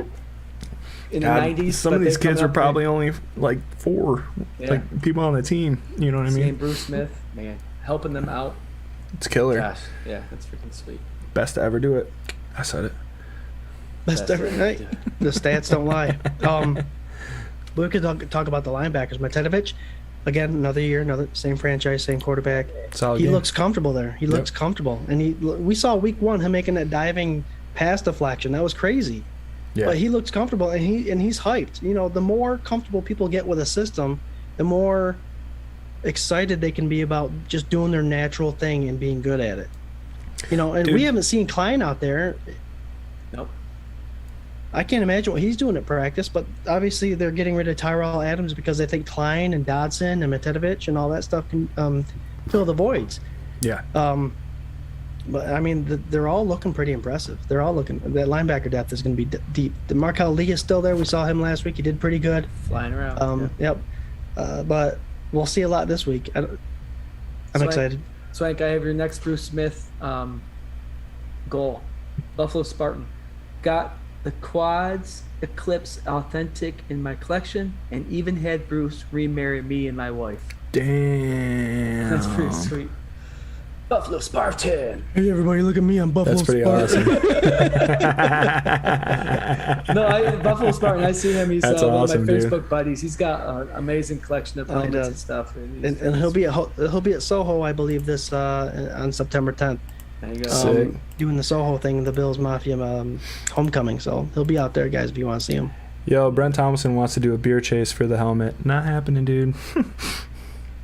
in the God, 90s. some but of these they've come kids are up probably only like 4, Yeah. like people on the team. You know what I Seeing mean? Bruce Smith, man, helping them out. It's killer. Gosh, yeah, that's freaking sweet. Best to ever do it. I said it. Best ever night. The stats don't lie. We could talk about the linebackers. Matetovich, again, another year, another same franchise, same quarterback. Solid He game. looks comfortable there. He looks comfortable, and we saw week 1 him making that diving pass deflection. That was crazy. Yeah. But he looks comfortable, and he's hyped. You know, the more comfortable people get with a system, the more excited they can be about just doing their natural thing and being good at it. You know, and Dude. we haven't seen Klein out there. Nope. I can't imagine what he's doing at practice, but obviously they're getting rid of Tyrell Adams because they think Klein and Dodson and Matetovich and all that stuff can fill the voids. Yeah. But I mean, they're all looking pretty impressive. They're all looking. That linebacker depth is going to be deep. The Markel Lee is still there. We saw him last week. He did pretty good. Flying around. Yep. But we'll see a lot this week. I'm excited. Swank, I have your next Bruce Smith goal. Buffalo Spartan. Got the Quads Eclipse Authentic in my collection, and even had Bruce remarry me and my wife. Damn. That's pretty sweet. Buffalo Spartan. Hey, everybody, look at me. I'm Buffalo That's pretty Spartan. awesome. No, Buffalo Spartan. I see him. He's That's one awesome, of my dude. Facebook buddies. He's got an amazing collection of Oh, he helmets and does. stuff. And he'll be at Soho, I believe, this on September 10th. There you go. Sick. Doing the Soho thing, the Bills Mafia homecoming. So he'll be out there, guys, if you want to see him. Yo, Brent Thomason wants to do a beer chase for the helmet. Not happening, dude.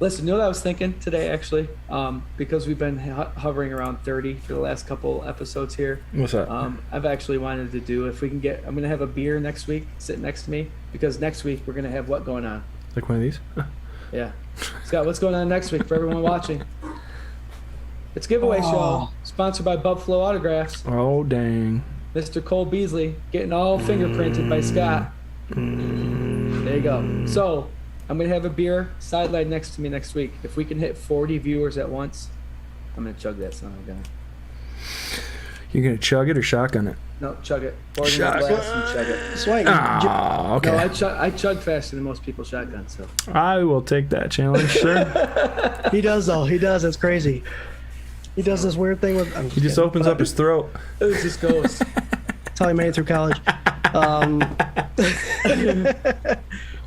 Listen, you know what I was thinking today, actually? Because we've been hovering around 30 for the last couple episodes here. What's that? I've actually wanted to do, if we can get, I'm going to have a beer next week, sit next to me, because next week we're going to have what going on? Like one of these? Yeah. Scott, what's going on next week for everyone watching? It's giveaway show, sponsored by Buffalo Autographs. Oh, dang. Mr. Cole Beasley getting all fingerprinted by Scott. There you go. So I'm going to have a beer sideline next to me next week. If we can hit 40 viewers at once, I'm going to chug that son of a gun. You gonna chug it or shotgun it? No, chug it. Pour it in a glass and chug it. Swank, Oh, okay. No, I chug faster than most people shotgun, so. I will take that challenge, sir. he does, though. He does. It's crazy. He does this weird thing with. He just opens up his throat. It just goes. That's how he made it through college.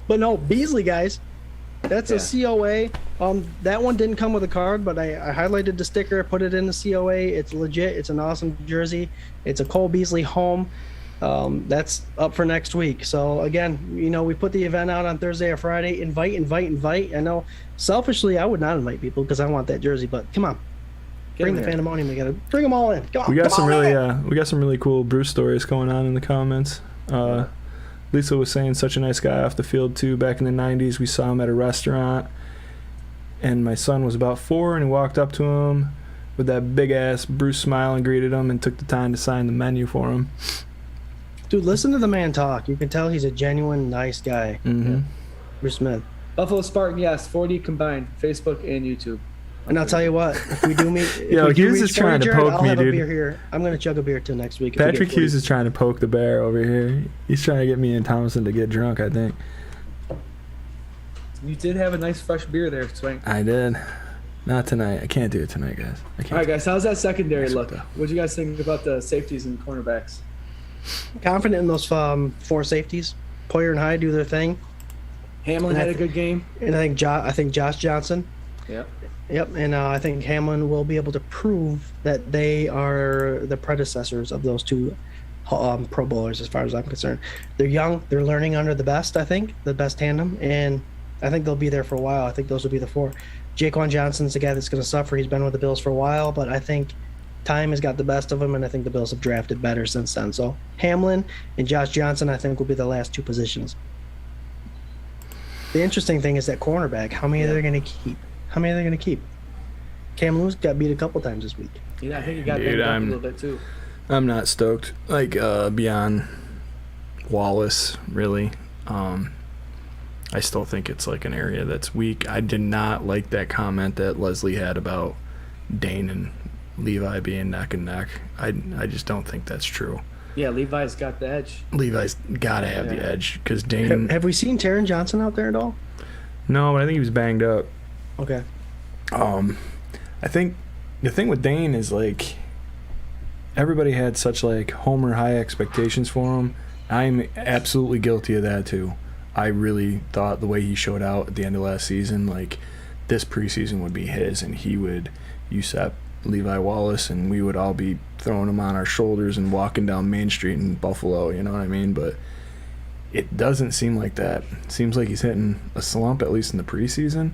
But no, Beasley, guys. That's a COA. That one didn't come with a card, but I highlighted the sticker, put it in the COA. It's legit. It's an awesome jersey. It's a Cole Beasley home. That's up for next week. So again, you know, we put the event out on Thursday or Friday. Invite. I know selfishly I would not invite people because I want that jersey, but come on. Bring the pandemonium together. Bring them all in. Come on. We got come on in. we got some really cool Bruce stories going on in the comments. Lisa was saying such a nice guy off the field too. Back in the 90s, we saw him at a restaurant, and my son was about 4, and he walked up to him with that big ass Bruce smile and greeted him and took the time to sign the menu for him. Dude, listen to the man talk. You can tell he's a genuine, nice guy. Mm-hmm. Bruce Smith. Buffalo Spartan, yes, 40 combined, Facebook and YouTube. And I'll tell you what, if we do meet, if Yo, we do Hughes reach is trying 40, to Jarrod, poke I'll me, have dude. a beer here. I'm gonna chug a beer till next week. if we get Patrick 40. Hughes is trying to poke the bear over here. He's trying to get me and Thomason to get drunk, I think. You did have a nice fresh beer there, Swank. I did. Not tonight. I can't do it tonight, guys. I can't. All right, guys, how's that secondary look? What do you guys think about the safeties and cornerbacks? Confident in those 4 safeties. Poyer and Hyde do their thing, Hamlin had a good game. and I think Josh Johnson. Yep. Yep, and I think Hamlin will be able to prove that they are the predecessors of those 2 Pro Bowlers, as far as I'm concerned. They're young, they're learning under the best tandem, and I think they'll be there for a while. I think those will be the 4. Jaquan Johnson's the guy that's going to suffer. He's been with the Bills for a while, but I think time has got the best of him, and I think the Bills have drafted better since then. So Hamlin and Josh Johnson, I think, will be the last 2 positions. The interesting thing is that cornerback, how many are they going to keep? Cam Lewis got beat a couple times this week. Yeah, I think he got Dude, banged up a little bit too. I'm not stoked. Like, beyond Wallace, really. I still think it's like an area that's weak. I did not like that comment that Leslie had about Dane and Levi being neck and neck. I just don't think that's true. Yeah, Levi's got the edge. Levi's got to have the edge because Dane. Have we seen Taron Johnson out there at all? No, but I think he was banged up. Okay. I think the thing with Dane is like everybody had such like Homer high expectations for him. I'm absolutely guilty of that too. I really thought the way he showed out at the end of last season, like this preseason would be his, and he would usurp Levi Wallace, and we would all be throwing him on our shoulders and walking down Main Street in Buffalo, you know what I mean? But it doesn't seem like that. It seems like he's hitting a slump, at least in the preseason,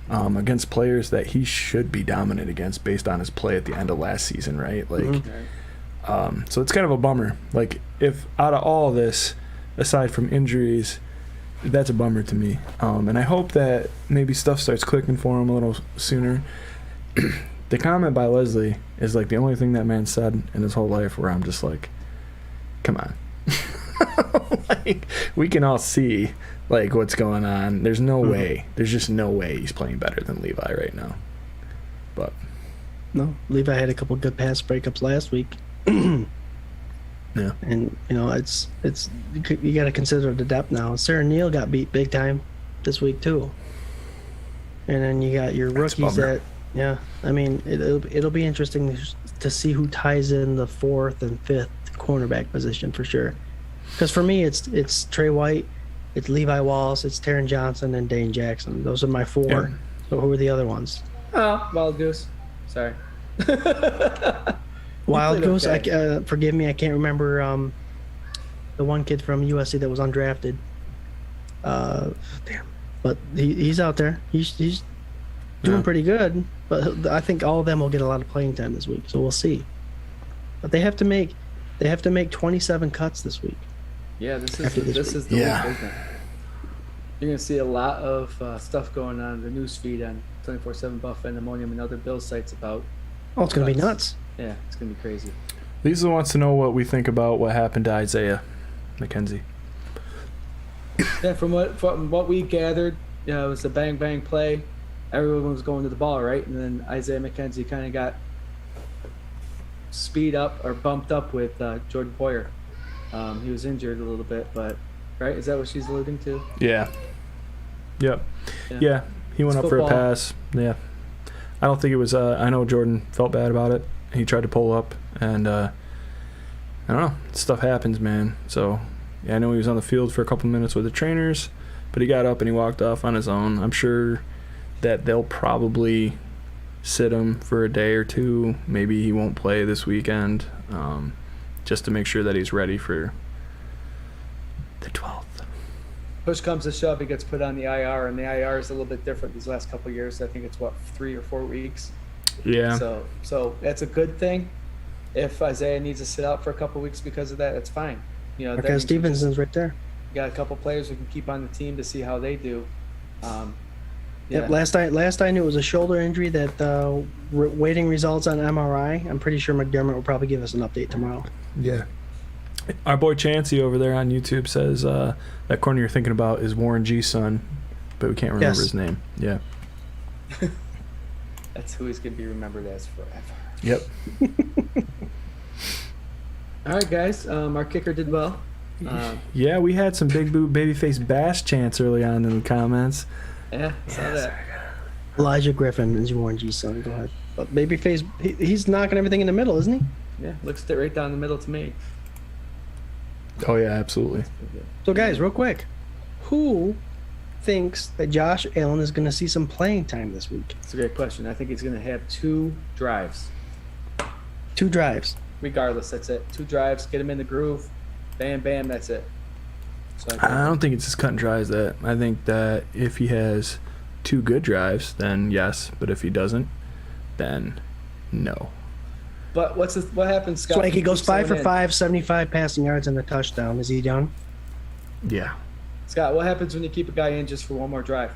against players that he should be dominant against based on his play at the end of last season, right? Like, so it's kind of a bummer. Like, if out of all this, aside from injuries, that's a bummer to me. And I hope that maybe stuff starts clicking for him a little sooner. The comment by Leslie is like the only thing that man said in his whole life where I'm just like, come on. Like, we can all see like what's going on. There's no way. There's just no way he's playing better than Levi right now. But no, Levi had a couple good pass breakups last week. Yeah. And it's you got to consider the depth now. Sarah Neal got beat big time this week too. And then you got your rookies that I mean it'll be interesting to see who ties in the 4th and 5th cornerback position for sure. Because for me it's Trey White, it's Levi Wallace, it's Taron Johnson, and Dane Jackson. Those are my 4. Yeah. So who are the other ones? Oh, Wild Goose. Sorry. Wild Goose. Okay. Forgive me, I can't remember the one kid from USC that was undrafted. Damn. But he's out there. He's doing pretty good. But I think all of them will get a lot of playing time this week. So we'll see. But they have to make 27 cuts this week. Yeah, this is the week, isn't it? You're gonna see a lot of stuff going on in the news feed on 24/7 Buff and Ammonium and other Bill sites about. Oh, it's gonna be nuts. Yeah, it's gonna be crazy. Lisa wants to know what we think about what happened to Isaiah McKenzie. Yeah, from what we gathered, it was a bang bang play. Everyone was going to the ball, right? And then Isaiah McKenzie kind of got speed up or bumped up with Jordan Poyer. He was injured a little bit, but right? Is that what she's alluding to? Yeah. Yep. Yeah. He went up for a pass. Yeah. I don't think it was. I know Jordan felt bad about it. He tried to pull up, and I don't know. Stuff happens, man. So, yeah, I know he was on the field for a couple minutes with the trainers, but he got up and he walked off on his own. I'm sure that they'll probably sit him for a day or two. Maybe he won't play this weekend, just to make sure that he's ready for the 12th. Push comes to shove, he gets put on the IR, and the IR is a little bit different these last couple of years. I think it's 3 or 4 weeks. Yeah. So that's a good thing. If Isaiah needs to sit out for a couple of weeks because of that, that's fine. Because Stevenson's right there. You got a couple players we can keep on the team to see how they do. Yep, last I knew it was a shoulder injury that waiting results on MRI. I'm pretty sure McDermott will probably give us an update tomorrow. Yeah. Our boy Chancey over there on YouTube says that corner you're thinking about is Warren G's son, but we can't remember his name. Yeah. That's who he's going to be remembered as forever. Yep. All right, guys. Our kicker did well. Yeah, we had some big boot babyface bash chants early on in the comments. Yeah, saw that. Elijah Griffin is Warren G's son. Go ahead. But babyface, he's knocking everything in the middle, isn't he? Yeah, looks right down the middle to me. Oh, yeah, absolutely. So, guys, real quick, who thinks that Josh Allen is going to see some playing time this week? That's a great question. I think he's going to have 2 drives. 2 drives. Regardless, that's it. 2 drives, get him in the groove. Bam, bam, that's it. So I don't think it's as cut and dry as that. I think that if he has 2 good drives, then yes. But if he doesn't, then no. But what happens, Scott? Swank, he goes 5 for 5, 75 passing yards and a touchdown. Is he done? Yeah. Scott, what happens when you keep a guy in just for one more drive?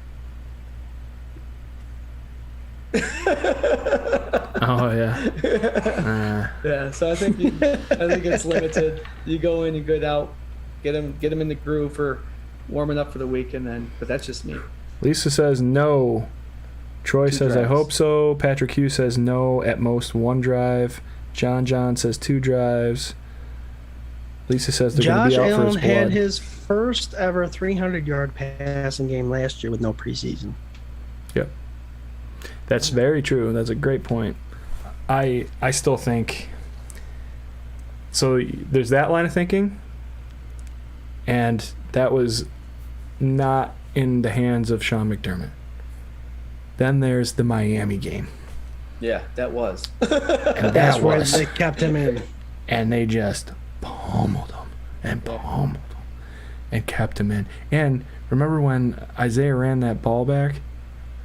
Oh yeah. Yeah. So I think it's limited. You go in, you get out, get him in the groove for warming up for the week, and then. But that's just me. Lisa says no. Troy 2 says drives. I hope so. Patrick Hughes says no, at most 1 drive. John says 2 drives. Lisa says they're going to Josh be out for his Allen had blood. his first ever 300-yard passing game last year with no preseason. Yep. That's very true. That's a great point. I still think so. There's that line of thinking, and that was not in the hands of Sean McDermott. Then there's the Miami game, Yeah, that was. and That's that where was, they kept him in. and they just pummeled him and pummeled him and kept him in. And remember when Isaiah ran that ball back,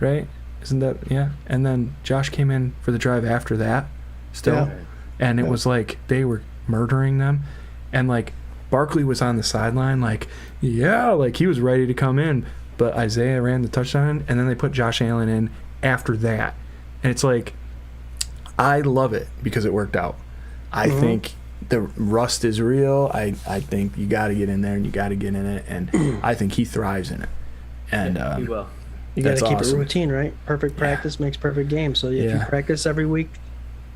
right? Isn't that, yeah? And then Josh came in for the drive after that still. Yeah. And it was like they were murdering them. And like Barkley was on the sideline, like, yeah, like he was ready to come in. But Isaiah ran the touchdown, and then they put Josh Allen in after that. And it's like, I love it because it worked out. I think the rust is real. I think you got to get in there and you got to get in it. And I think he thrives in it. And He will. You got to That's keep awesome. it routine, right? Perfect practice makes perfect game. So if you Yeah. practice every week,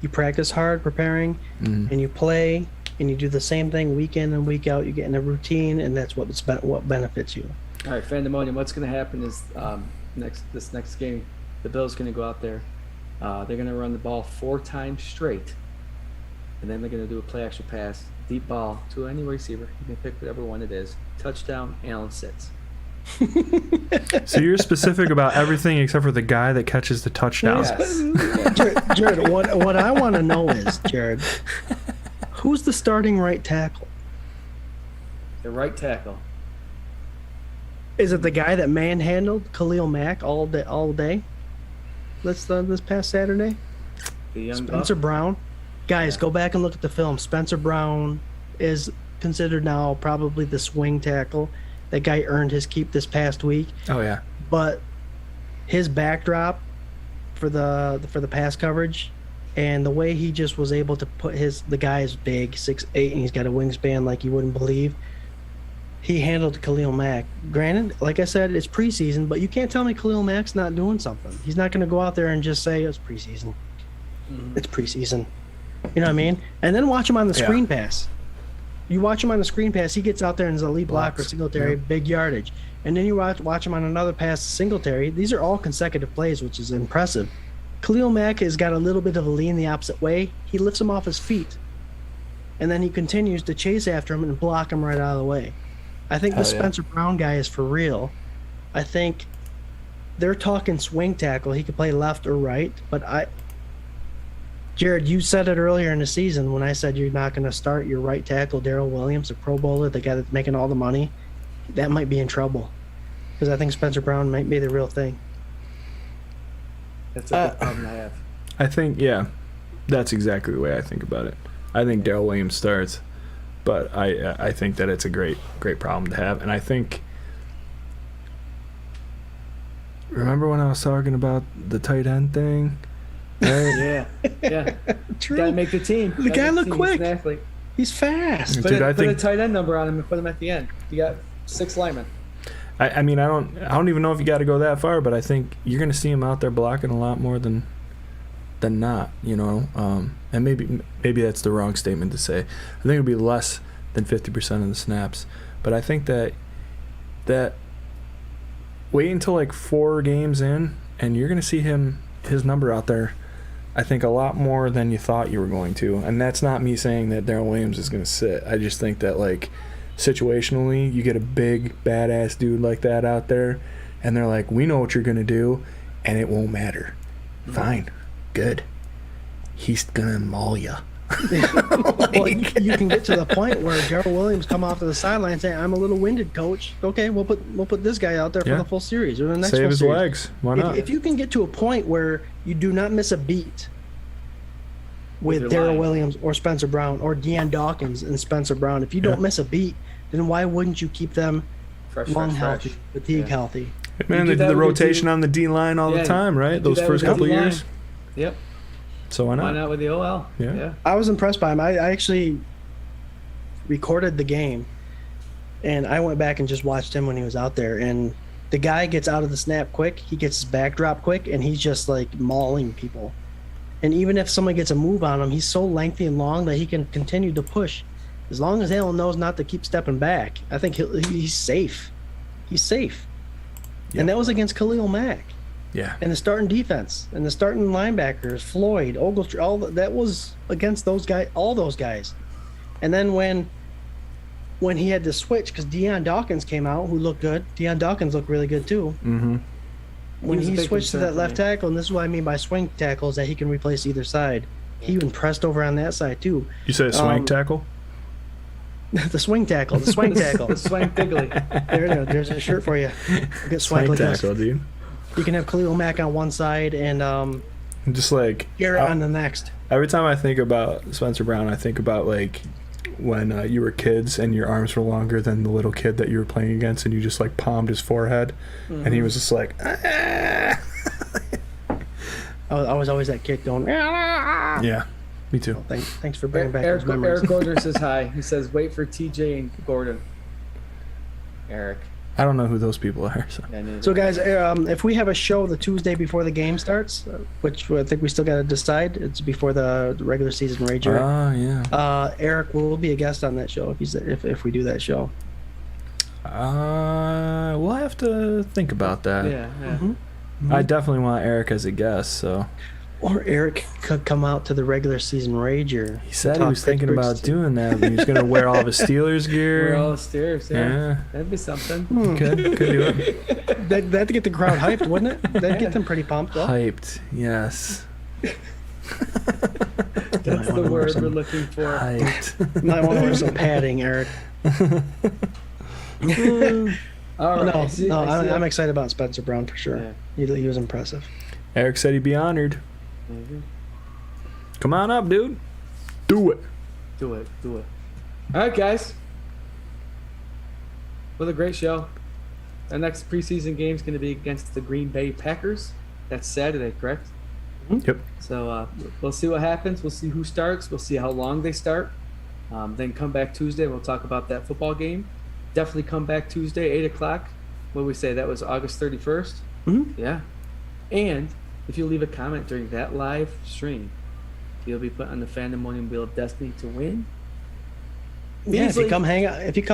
you practice hard preparing, and you play, and you do the same thing week in and week out. You get in a routine, and that's what benefits you. All right, Fandemonium, what's going to happen is this next game, the Bills going to go out there. They're going to run the ball 4 times straight, and then they're going to do a play action pass, deep ball to any receiver. You can pick whatever one it is. Touchdown, Allen sits. so you're specific about everything except for the guy that catches the touchdown. Yes. Jared, what I want to know is, Jared, who's the starting right tackle? The right tackle. Is it the guy that manhandled Khalil Mack all day? This past Saturday? The young Spencer buck. Brown. Guys, go back and look at the film. Spencer Brown is considered now probably the swing tackle. That guy earned his keep this past week. Oh, yeah. But his backdrop for the pass coverage and the way he just was able to put the guy is big, 6'8", and he's got a wingspan like you wouldn't believe. He handled Khalil Mack. Granted, like I said, it's preseason, but you can't tell me Khalil Mack's not doing something. He's not going to go out there and just say it's preseason. It's preseason. You know what I mean? And then watch him on the screen pass. You watch him on the screen pass, he gets out there and is a lead blocker, Singletary, big yardage. And then you watch him on another pass, Singletary. These are all consecutive plays, which is impressive. Khalil Mack has got a little bit of a lean the opposite way. He lifts him off his feet. And then he continues to chase after him and block him right out of the way. I think the Spencer Brown guy is for real. I think they're talking swing tackle. He could play left or right, but Jared, you said it earlier in the season when I said you're not going to start your right tackle, Darrell Williams, a Pro Bowler, the guy that's making all the money. That might be in trouble because I think Spencer Brown might be the real thing. That's a big problem I have. I think, yeah, that's exactly the way I think about it. I think Darrell Williams starts, but I think that it's a great problem to have. And I think, remember when I was talking about the tight end thing? Right? Yeah. True. Got to make the team. The guy looked He's quick. an athlete. He's fast. Dude, Put I a think tight end number on him and put him at the end. You got 6 linemen. I mean I don't even know if you got to go that far, but I think you're going to see him out there blocking a lot more than not, you know. And maybe that's the wrong statement to say. I think it'll be less than 50% of the snaps, but I think that wait until like 4 games in, and you're going to see his number out there. I think a lot more than you thought you were going to, and that's not me saying that Darrell Williams is going to sit. I just think that like situationally, you get a big badass dude like that out there, and they're like, "We know what you're going to do," and it won't matter. Fine, good. He's gonna maul you. Well, you can get to the point where Darrell Williams come off to the sideline saying, "I'm a little winded, coach." Okay, we'll put this guy out there for the full series or the next Save full his series. legs. Why not? If you can get to a point where you do not miss a beat your with Darrell line. Williams or Spencer Brown or Deion Dawkins and Spencer Brown, if you don't miss a beat, then why wouldn't you keep them Fresh. healthy, fatigue healthy? Man, You they do do that the with your rotation team. on the D line all the Yeah, time, you right? do Those that first with the couple D-line. years. Yep. So why Why not? not with the OL? Yeah. I was impressed by him. I actually recorded the game, and I went back and just watched him when he was out there. And the guy gets out of the snap quick. He gets his backdrop quick, and he's just like mauling people. And even if someone gets a move on him, he's so lengthy and long that he can continue to push. as long as Allen knows not to keep stepping back, I think he's safe. He's safe. Yep. And that was against Khalil Mack. Yeah. And the starting defense and the starting linebackers, Floyd, Ogletree, that was against those guys, all those guys. And then when he had to switch, because Deion Dawkins came out, who looked good. Deion Dawkins looked really good too. Mm-hmm. When He was he a big switched to concern that for left me. tackle, and this is what I mean by swing tackles, that he can replace either side. He even pressed over on that side too. You said swank tackle? The swing tackle, the swing tackle. The Swank Diggly. There's a shirt for you. Get Swank Swank like tackle, dude. You can have Khalil Mack on one side and Just like Jarrod on the next. every time I think about Spencer Brown, I think about like when you were kids and your arms were longer than the little kid that you were playing against, and you just like palmed his forehead, and he was just like, ah. I was always that kid going. Yeah, me too. Thanks for bringing back Eric those memories. Gordon says hi. He says, wait for TJ and Gordon. Eric. I don't know who those people are. So. Yeah, neither. So guys, if we have a show the Tuesday before the game starts, which I think we still got to decide, it's before the regular season rager. Oh yeah. Eric will be a guest on that show if we do that show. We'll have to think about that. Yeah. Mm-hmm. I definitely want Eric as a guest. So Or Eric could come out to the regular season rager. he said he Talk was thinking Pittsburgh about Steelers. doing that. But he was gonna wear all of his Steelers gear. We're all stairs. Yeah. That'd be something. Could do it. That'd get the crowd hyped, wouldn't it? That'd get them pretty pumped up. Hyped. Yes. That's the word we're looking for. Hyped. Might want to wear some padding, Eric. All right. I'm excited about Spencer Brown for sure. Yeah. He was impressive. Eric said he'd be honored. Come on up, dude. Do it. Do it. All right, guys. What a great show. Our next preseason game is going to be against the Green Bay Packers. That's Saturday, correct? Yep. So we'll see what happens. We'll see who starts. We'll see how long they start. Then come back Tuesday. We'll talk about that football game. Definitely come back Tuesday, 8 o'clock. What did we say? That was August 31st? Mhm. Yeah. And if you leave a comment during that live stream, you'll be put on the Fandemonium Wheel of Destiny to win. Yeah, if Easily. you come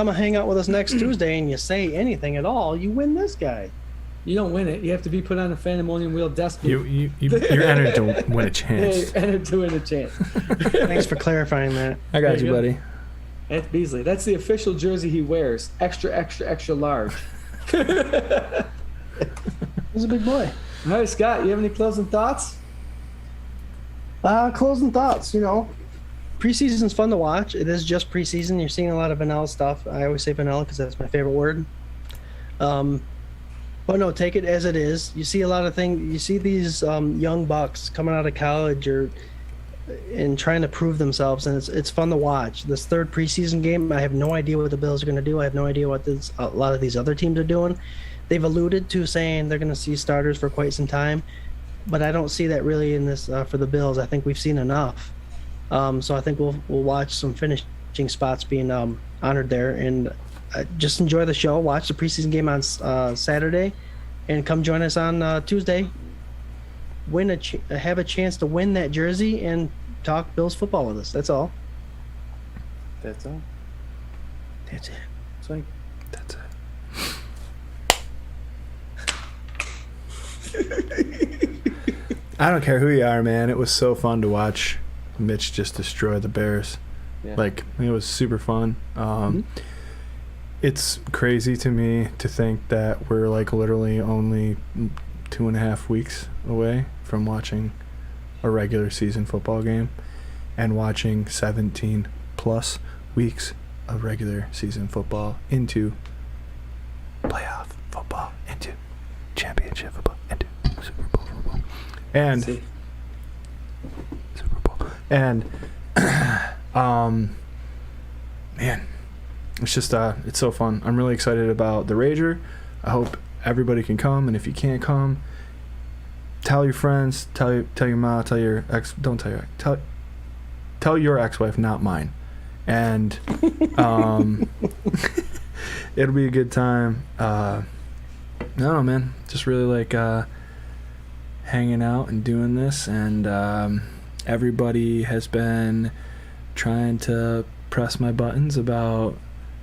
hang out with us next Tuesday and you say anything at all, you win this guy. You don't win it. You have to be put on the Fandemonium Wheel of Destiny. You're entered to win a Yeah, chance. you're entered to win a chance. Thanks for clarifying that. I got There you, you go. buddy. That's Beasley. That's the official jersey he wears. Extra, extra, extra large. He's a big boy. All right, Scott, you have any closing thoughts? Closing thoughts, preseason's fun to watch. It is just preseason. You're seeing a lot of vanilla stuff. I always say vanilla because that's my favorite word. But no, take it as it is. You see a lot of things. You see these young bucks coming out of college and trying to prove themselves, and it's fun to watch. This third preseason game, I have no idea what the Bills are going to do. I have no idea what a lot of these other teams are doing. They've alluded to saying they're going to see starters for quite some time, but I don't see that really in this for the Bills. I think we've seen enough. So I think we'll watch some finishing spots being honored there, and just enjoy the show. Watch the preseason game on Saturday, and come join us on Tuesday. Have a chance to win that jersey and talk Bills football with us. That's all. That's all. That's it. Swank. That's it. I don't care who you are, man. It was so fun to watch Mitch just destroy the Bears. Yeah. Like, it was super fun. It's crazy to me to think that we're like literally only 2.5 weeks away from watching a regular season football game and watching 17 plus weeks of regular season football into playoff football, into championship football, into Super Bowl football, and See. Super Bowl, and man, it's just it's so fun. I'm really excited about the Rager. I hope everybody can come, and if you can't come, tell your friends, tell your mom, tell your ex. Don't tell your tell your ex-wife, not mine, and it'll be a good time. I don't know, man. Just really like hanging out and doing this, and everybody has been trying to press my buttons about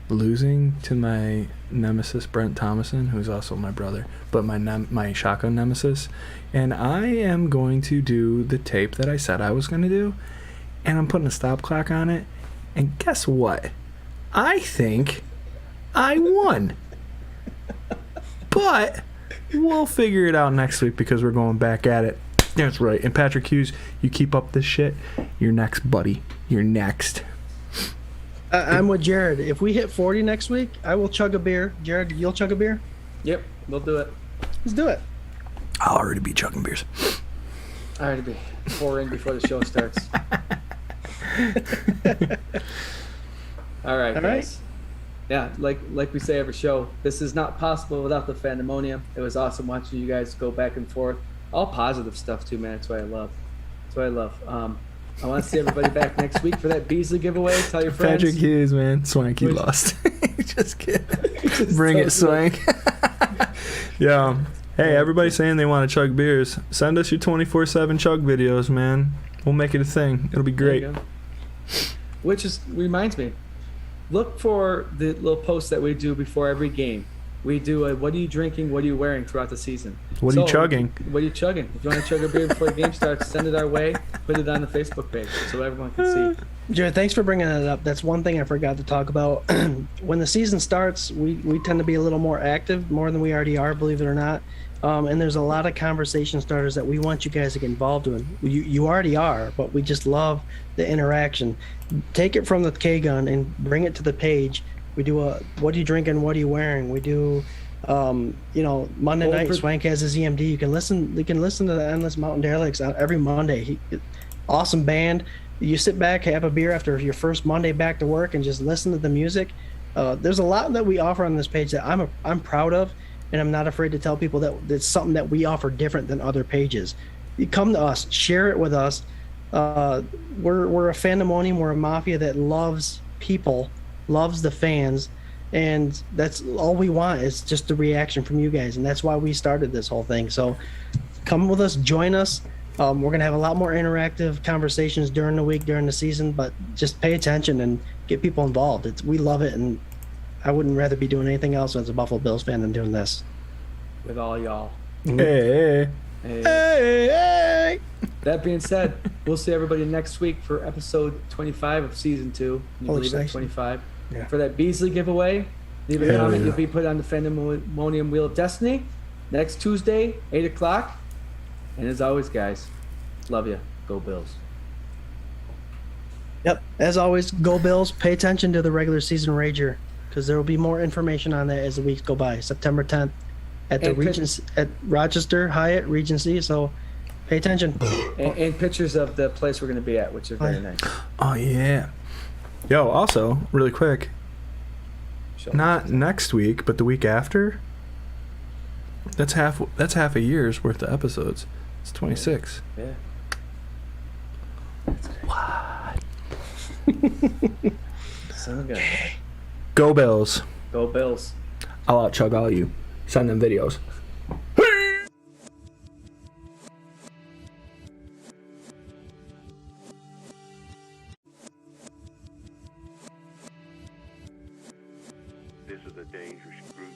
losing to my nemesis Brent Thomason, who's also my brother, but my shotgun nemesis. And I am going to do the tape that I said I was going to do, and I'm putting a stop clock on it. And guess what? I think I won. But we'll figure it out next week because we're going back at it. That's right. And Patrick Hughes, you keep up this shit, you're next, buddy. You're next. I'm with Jarrod. If we hit 40 next week, I will chug a beer. Jarrod, you'll chug a beer? Yep, we'll do it. Let's do it. I'll already be chugging beers. All right, be 4 in before the show starts. All right, guys. Yeah, like we say every show, this is not possible without the Fandemonium. It was awesome watching you guys go back and forth. All positive stuff too, man. That's what I love. I want to see everybody back next week for that Beasley giveaway. Tell your friends. Patrick Hughes, man. Swank, you lost. Just kidding. Bring it, Swank. Yeah. Hey, everybody's saying they want to chug beers. Send us your 24/7 chug videos, man. We'll make it a thing. It'll be great. Which reminds me, look for the little posts that we do before every game. We do a what are you drinking, what are you wearing throughout the season. What are you chugging? What are you chugging? If you want to chug a beer before the game starts, send it our way. Put it on the Facebook page so everyone can see. Jarrod, thanks for bringing that up. That's one thing I forgot to talk about. When the season starts, we tend to be a little more active, more than we already are, believe it or not. And there's a lot of conversation starters that we want you guys to get involved in. You already are, but we just love the interaction. Take it from the K-Gun and bring it to the page. We do a what are you drinking, what are you wearing? We do Monday night Swank has his EMD. You can listen to the Endless Mountain Derelicts every Monday. Awesome band. You sit back, have a beer after your first Monday back to work and just listen to the music. There's a lot that we offer on this page that I'm proud of, and I'm not afraid to tell people that it's something that we offer different than other pages. You come to us, share it with us. We're a Fandemonium, we're a mafia that loves people, loves the fans, and that's all we want is just the reaction from you guys, and that's why we started this whole thing. So come with us, join us. We're going to have a lot more interactive conversations during the week, during the season, but just pay attention and get people involved. We love it, and I wouldn't rather be doing anything else as a Buffalo Bills fan than doing this. With all y'all. Hey. That being said, we'll see everybody next week for episode 25 of season 2. Can you believe it? 25. Yeah. For that Beasley giveaway, leave a comment. You'll be put on the Fandemonium Wheel of Destiny next Tuesday, 8 o'clock. And as always, guys, love you. Go Bills. Yep. As always, go Bills. Pay attention to the regular season Rager because there will be more information on that as the weeks go by. September 10th at the Regency, at Rochester Hyatt Regency. So pay attention. And pictures of the place we're going to be at, which are very nice. Oh, yeah. Yo, also, really quick, not next week, but the week after, that's half a year's worth of episodes. It's 26. Yeah. What? So good. Go Bills. Go Bills. I'll out-chug all you. Send them videos. This is a dangerous group.